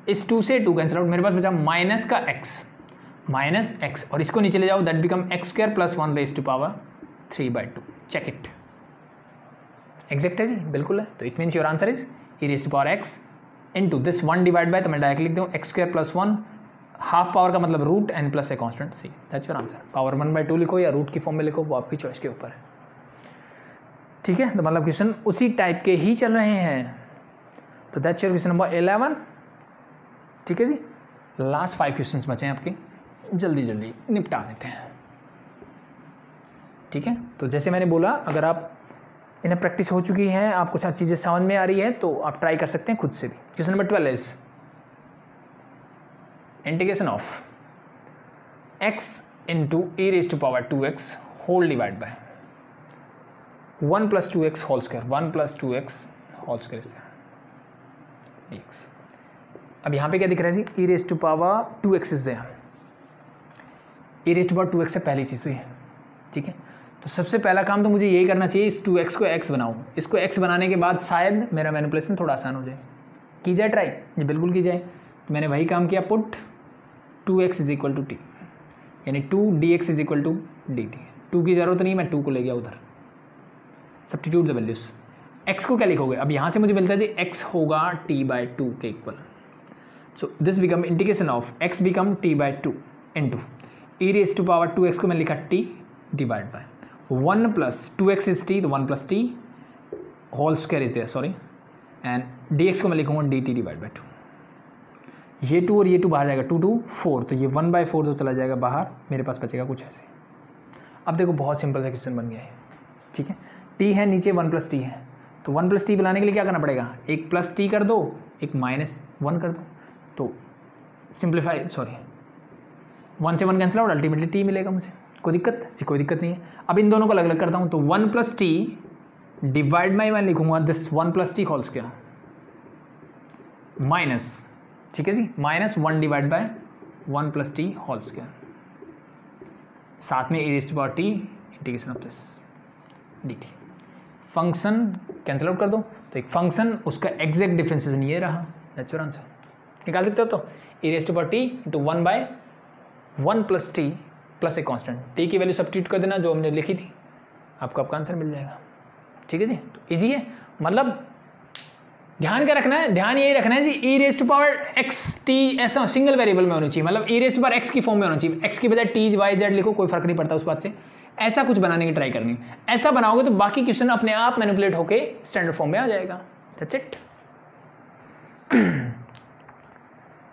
इस 2 से 2 कैंसिल आउट, मेरे पास बचा माइनस का x और इसको नीचे ले जाओ, that become x square plus 1 raise to power 3/2। Check it, exact है जी, बिल्कुल है। तो it means your answer is e raise to power x into this 1 divide by, तो मैं डायरेक्ट लिख दूँ x square plus 1, half power का मतलब root n plus a constant c, that's your answer. Power 1/2 लिखो या रूट की form में लिखो, वो आपकी चॉइस के ऊपर है। ठीक है, तो मतलब क्वेश्चन उसी टाइप के ही चल रहे हैं। तो दैट्स योर क्वेश्चन नंबर 11। ठीक है जी, लास्ट 5 क्वेश्चंस बचे हैं आपके, जल्दी जल्दी निपटा देते हैं। ठीक है, तो जैसे मैंने बोला, अगर आप इन्हें प्रैक्टिस हो चुकी है, आपको कुछ चीज़ें समझ में आ रही है, तो आप ट्राई कर सकते हैं खुद से भी। Question number 12 is integration of x into e raise to power 2x whole divide by 1 plus 2x whole square, 1 plus 2x whole square dx। अब यहाँ पे क्या दिख रहा है जी, e raise to power 2x is there, e raise to power 2x से पहली चीज़ हुई है। ठीक है, तो सबसे पहला काम तो मुझे यही करना चाहिए, इस 2x को x बनाऊँ। इसको x बनाने के बाद शायद मेरा मैनिपुलेशन थोड़ा आसान हो जाए। की जाए ट्राई, ये बिल्कुल की जाए। तो मैंने वही काम किया, put 2x is equal to t, यानी 2dx is equal to dt। 2 की ज़रूरत नहीं, मैं 2 को ले गया उधर, सब्स्टिट्यूट द वैल्यूज। x को क्या लिखोगे, अब यहाँ से मुझे मिलता है जी x होगा t/2 के equal. So this become integration of x become t/2 into e raise to power 2x को मैं लिखा t divide by 1 plus 2x is t, तो 1 plus t whole square is there, sorry, and dx को मैं लिखूंगा dt divide by 2। ये 2 और ये 2 बाहर जाएगा, 2 2 4, तो ये 1/4 तो चला जाएगा बाहर, मेरे पास बचेगा कुछ ऐसे। अब देखो बहुत सिंपल सा क्वेश्चन बन गया है। ठीक है, t है नीचे, 1 प्लस t है, तो 1 प्लस t बनाने के लिए क्या करना पड़ेगा, एक प्लस t कर दो, एक माइनस 1 कर दो, तो सिंप्लीफाई, सॉरी 1 से 1 कैंसिल आउट, अल्टीमेटली t मिलेगा मुझे। कोई दिक्कत जी, कोई दिक्कत नहीं है। अब इन दोनों को अलग अलग करता हूँ, तो 1 प्लस t डिवाइड बाई मैं लिखूंगा this 1 plus t whole square minus, ठीक है जी, minus 1 divide by 1 plus t whole square, साथ में e raise to power t integration of this dt। Function cancel out कर दो, तो एक फंक्शन, उसका एग्जैक्ट डिफरेंशिएशन ये रहा, दैट्स योर आंसर। निकाल सकते हो, तो e raise to power t into 1/1 plus t plus a constant, t की वैल्यू सब्स्टिट्यूट कर देना जो हमने लिखी थी, आपको आपका आंसर मिल जाएगा। ठीक है जी, तो इजी है, मतलब ध्यान क्या रखना है, ध्यान यही रखना है जी, e raise to power x t ऐसा सिंगल वेरिएबल में होनी चाहिए, मतलब e raise to power x की फॉर्म में होना चाहिए। x की बजाय t y z लिखो, कोई फर्क नहीं पड़ता उस बात से। ऐसा कुछ बनाने की ट्राई करनी, ऐसा बनाओगे तो बाकी क्वेश्चन अपने आप मैनिपुलेट होके स्टैंडर्ड फॉर्म में आ जाएगा। That's it.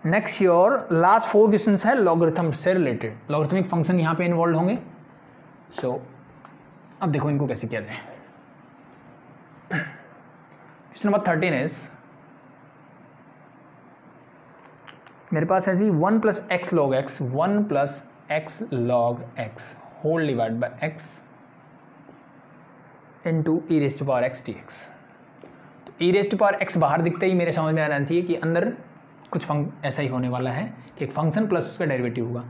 Next your last 4 questions है लॉगरिथम से रिलेटेड, लॉगरिथमिक फंक्शन यहाँ पे इन्वॉल्व होंगे। सो अब देखो इनको कैसे किया जाए। क्वेश्चन नंबर 13 इज, मेरे पास है जी 1 plus x log x, 1 plus x log x whole divide by x into e raise to power x d x. तो e raise to power x बाहर दिखते ही मेरे समझ में आ रहा चाहिए कि अंदर कुछ ऐसा ही होने वाला है कि एक फंक्शन प्लस उसका डेरिवेटिव होगा।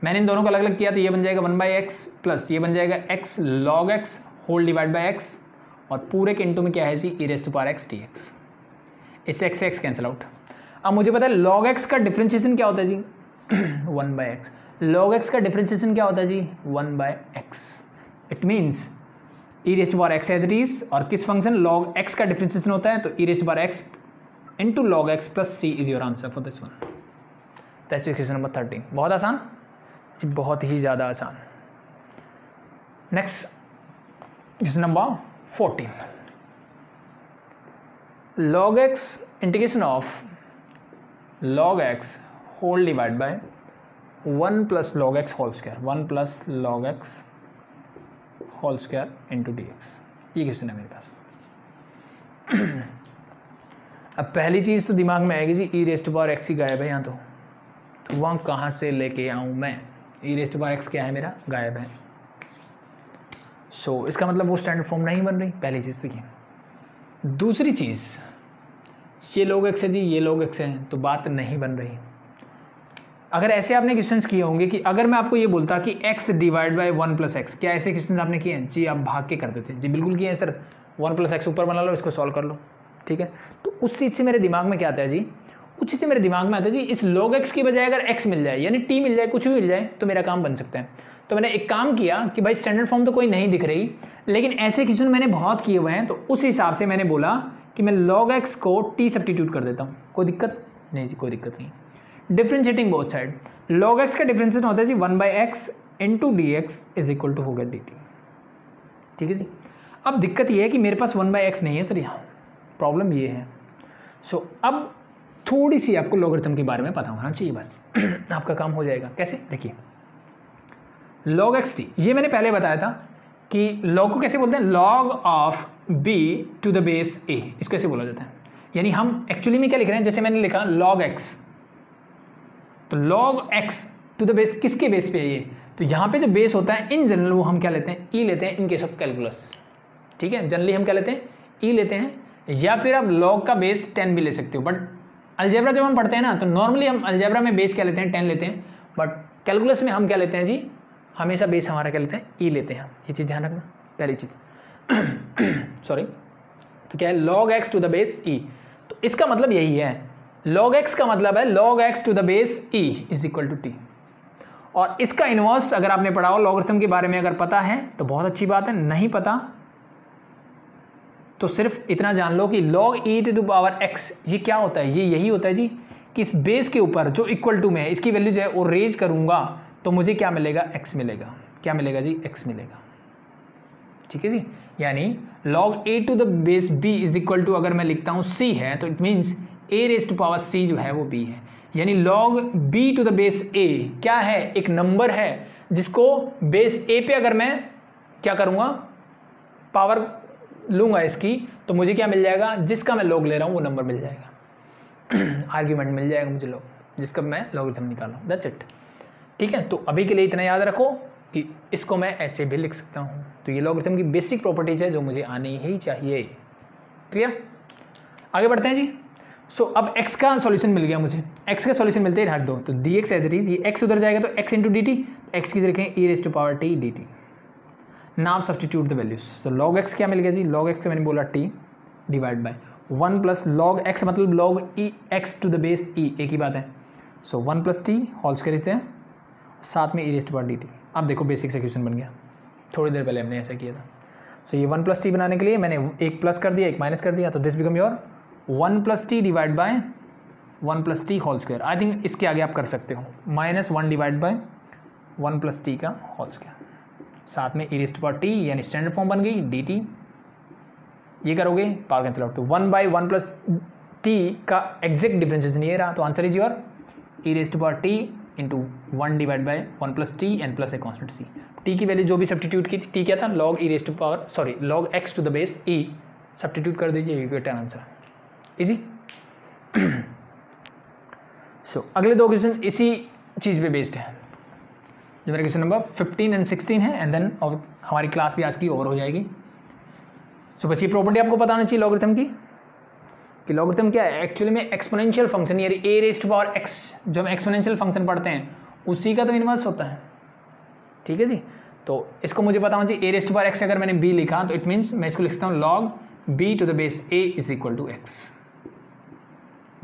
मैंने इन दोनों को अलग अलग किया, तो ये बन जाएगा 1/x प्लस ये बन जाएगा x log x whole divide by x, और पूरे के इंटू में क्या है जी e raise to power x d x. इससे x से x कैंसिल आउट। अब मुझे पता है log x का डिफ्रेंशिएशन क्या होता है जी 1/x। log x का डिफ्रेंशिएशन क्या होता है जी 1/x। It means e raise to power x as it is, और किस फंक्शन log x का डिफ्रेंशिएशन होता है, तो e raise to power x into log x plus c is your answer for this one. That's question number 13। बहुत आसान जी, बहुत ही ज़्यादा आसान। Next question number 14, log x integration of log x whole divide by 1 plus log x whole square, 1 plus log x whole square into d x. ये question है मेरे पास। अब पहली चीज़ तो दिमाग में आएगी जी ई रेस्ट पावर एक्स ही गायब है यहाँ, तो वहाँ कहाँ से लेके आऊँ मैं? ई रेस्ट पावर एक्स क्या है मेरा? गायब है। सो इसका मतलब वो स्टैंडर्ड फॉर्म नहीं बन रही, पहली चीज़ तो ये। दूसरी चीज़, ये log x है जी, ये log x है, तो बात नहीं बन रही। अगर ऐसे आपने क्वेश्चंस किए होंगे कि अगर मैं आपको ये बोलता कि x divide by 1 plus x, क्या ऐसे क्वेश्चंस आपने किए हैं? जी आप भाग के कर देते जी, बिल्कुल किए हैं सर। 1 प्लस एक्स ऊपर बना लो, इसको सॉल्व कर लो, ठीक है। तो उस चीज़ से मेरे दिमाग में क्या आता है जी? उस चीज़ से मेरे दिमाग में आता है जी, इस log x की बजाय अगर x मिल जाए, यानी t मिल जाए, कुछ भी मिल जाए, तो मेरा काम बन सकता है। तो मैंने एक काम किया कि भाई स्टैंडर्ड फॉर्म तो कोई नहीं दिख रही, लेकिन ऐसे क्वेश्चन मैंने बहुत किए हुए हैं, तो उस हिसाब से मैंने बोला कि मैं log x को t सब्स्टिट्यूट कर देता हूँ। कोई दिक्कत नहीं जी, कोई दिक्कत नहीं। Differentiating both side, log x का डिफ्रेंशिएशन होता है जी 1/x into d x is equal to हो गया dt, ठीक है जी। अब दिक्कत ये है कि मेरे पास 1/x नहीं है सर, यहाँ प्रॉब्लम ये है। सो अब थोड़ी सी आपको लॉगरिथम के बारे में पता होना चाहिए, बस आपका काम हो जाएगा। कैसे? देखिए log x t, ये मैंने पहले बताया था कि log को कैसे बोलते हैं? log of b to the base a, इसको ऐसे बोला जाता है। यानी हम एक्चुअली में क्या लिख रहे हैं? जैसे मैंने लिखा log x, तो log x to the base किसके बेस पे है ये? तो यहाँ पे जो बेस होता है इन जनरल वो हम क्या लेते हैं? e लेते हैं इन केस ऑफ कैलकुलस, ठीक है। जनरली हम क्या लेते हैं? e लेते हैं, या फिर आप log का बेस 10 भी ले सकते हो। बट अलजेब्रा जब हम पढ़ते हैं ना, तो नॉर्मली हम अलजेब्रा में बेस क्या लेते हैं? 10 लेते हैं। बट कैलकुलस में हम क्या लेते हैं जी? हमेशा बेस हमारा क्या लेते हैं? e लेते हैं। ये चीज़ ध्यान रखना, पहली चीज़। सॉरी, तो क्या है? log x to the base e, तो इसका मतलब यही है। log x का मतलब है log x to the base e is equal to t. और इसका इनवर्स अगर आपने पढ़ा हो, लॉगरिथम के बारे में अगर पता है तो बहुत अच्छी बात है, नहीं पता तो सिर्फ इतना जान लो कि log e to the power x ये क्या होता है? ये यही होता है जी कि इस बेस के ऊपर जो इक्वल टू में है, इसकी वैल्यू जो है वो रेज करूंगा तो मुझे क्या मिलेगा? x मिलेगा। क्या मिलेगा जी? x मिलेगा, ठीक है जी। यानी log a to the base b is equal to, अगर मैं लिखता हूँ c है, तो it means a raise to power c जो है वो b है। यानी log b to the base a क्या है? एक नंबर है जिसको बेस a पे अगर मैं क्या करूँगा? पावर लूँगा इसकी, तो मुझे क्या मिल जाएगा? जिसका मैं log ले रहा हूँ वो नंबर मिल जाएगा। आर्ग्यूमेंट मिल जाएगा मुझे log, जिसका मैं लॉगरिथम निकालूँ। दैट्स इट, ठीक है। तो अभी के लिए इतना याद रखो कि इसको मैं ऐसे भी लिख सकता हूँ। तो ये लॉगरिथम की बेसिक प्रॉपर्टीज है जो मुझे आनी ही चाहिए। क्लियर? आगे बढ़ते हैं जी। सो अब x का सॉल्यूशन मिल गया मुझे, x का सॉल्यूशन मिलते ही रख दो, तो dx एज इट इज, ये x उधर जाएगा तो x into d t, x की रखें e raise to power t dt। Now substitute the values. So log x क्या मिल गया जी? log x का मैंने बोला t divide by 1 plus log x मतलब log e x to the base e, एक ही बात है। So 1 plus t whole square से साथ में e raise to power dt। अब देखो बेसिक से क्वेश्चन बन गया, थोड़ी देर पहले हमने ऐसा किया था। सो ये 1 प्लस टी बनाने के लिए मैंने एक प्लस कर दिया, एक माइनस कर दिया, तो this become your 1 plus t divide by 1 plus t whole square. I think इसके आगे आप कर सकते हो, -1 डिवाइड बाय 1 प्लस टी का होल स्क्वायर, साथ में e raised to power t, यानी स्टैंडर्ड फॉर्म बन गई डी टी। ये करोगे पावर कैंसिल आउट, तो 1/1 प्लस टी का एग्जैक्ट डिफरेंशिएशन ये रहा, तो answer is your e raised to power t into 1 divide by 1 plus t and plus a constant c. T की वैल्यू जो भी सब्स्टिट्यूट की थी, टी क्या था? Log e raised to power sorry log x to the base e, substitute कर दीजिए, you get an answer. Easy. So अगले दो क्वेश्चन इसी चीज़ पे बेस्ड है, जो मेरा क्वेश्चन नंबर 15 एंड 16 है, एंड देन और हमारी क्लास भी आज की ओवर हो जाएगी। सो बस ये प्रॉपर्टी आपको पता होना चाहिए लॉगरिथम की, कि लॉगरिथम क्या है? एक्चुअली में एक्सपोनेंशियल फंक्शन, यानी ए रेज़्ड टू पावर एक्स, जो हम एक्सपोनेंशियल फंक्शन पढ़ते हैं उसी का तो इनवर्स होता है, ठीक है जी। तो इसको मुझे पता होना चाहिए, ए रेज़्ड टू पावर एक्स अगर मैंने बी लिखा तो इट मीन्स मैं इसको लिख सकता हूँ log b to the base a is equal to x.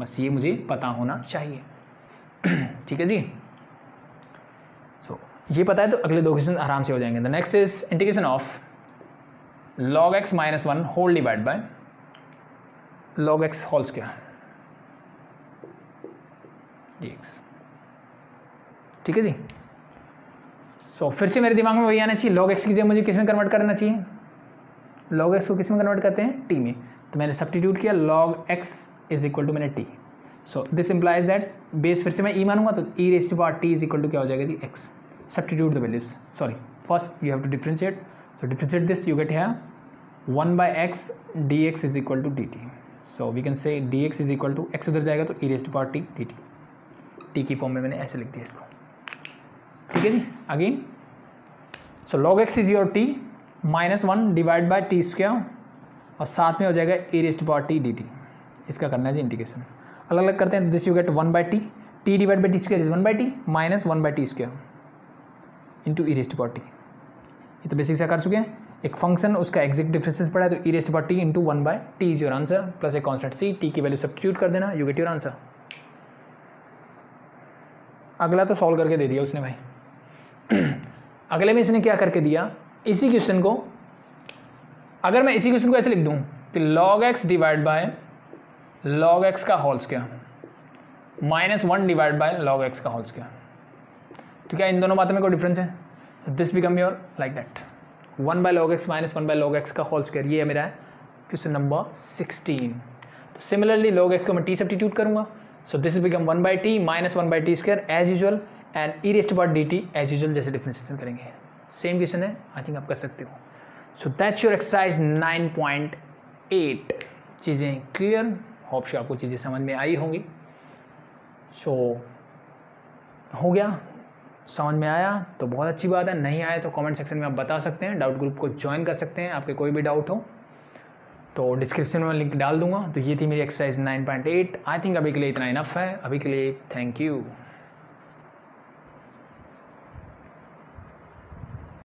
बस ये मुझे पता होना चाहिए, ठीक है जी। सो ये पता है तो अगले दो क्वेश्चन आराम से हो जाएंगे। The next is integration of log x minus 1 whole divide by log x whole square dx, ठीक है जी। सो फिर से मेरे दिमाग में वही आना चाहिए, log x की जगह मुझे किस में कन्वर्ट करना चाहिए? log x को किस में कन्वर्ट करते हैं? t में। तो मैंने सब्स्टिट्यूट किया log x is equal to मैंने t। So this implies that base फिर से मैं e मानूंगा तो e raised to power t is equal to क्या हो जाएगा जी? x। Substitute the values, sorry first you have to differentiate, so differentiate this, you get here 1 by x dx is equal to d t. So we can say dx is equal to x उधर जाएगा तो e raise to power t dt. T की form में मैंने ऐसे लिख दिया इसको. ठीक है जी. Again so log x is your t -1 divide by t square और साथ में हो जाएगा e raise to power t dt. इसका करना है जी इंटीग्रेशन. अलग अलग करते हैं तो this you get 1 by t. T divide by t square is 1 by t minus 1 by t square into e raise to power t. ये तो बेसिक से कर चुके हैं. एक फंक्शन उसका एग्जैक्ट डिफरेंसेस पड़ा है तो e raise to power t into 1 by t is your answer plus a constant c. T की वैल्यू सब्स्टिट्यूट कर देना, यू गेट योर आंसर. अगला तो सॉल्व करके दे दिया उसने भाई. अगले में इसने क्या करके दिया, इसी क्वेश्चन को अगर मैं इसी क्वेश्चन को ऐसे लिख दूं तो log x divide by log x का whole square minus 1 divide by log x का होल स्क्वायर. तो क्या इन दोनों बातों में कोई डिफरेंस है? This become your like that 1 by log x minus 1 by log x का होल स्क्वायर. ये है मेरा क्वेश्चन नंबर 16. तो सिमिलरली log x को मैं t सब्स्टिट्यूट करूंगा. So this become 1 by t minus 1 by t square as usual and e raise to power d t as usual जैसे differentiation करेंगे. सेम क्वेश्चन है, आई थिंक आप कर सकते हो. So that's your exercise 9.8. चीज़ें clear, hope so आपको चीज़ें समझ में आई होंगी. सो हो गया, समझ में आया तो बहुत अच्छी बात है. नहीं आया तो कमेंट सेक्शन में आप बता सकते हैं. डाउट ग्रुप को ज्वाइन कर सकते हैं. आपके कोई भी डाउट हो तो डिस्क्रिप्शन में लिंक डाल दूंगा. तो ये थी मेरी एक्सरसाइज 9.8. आई थिंक अभी के लिए इतना इनफ है. अभी के लिए थैंक यू.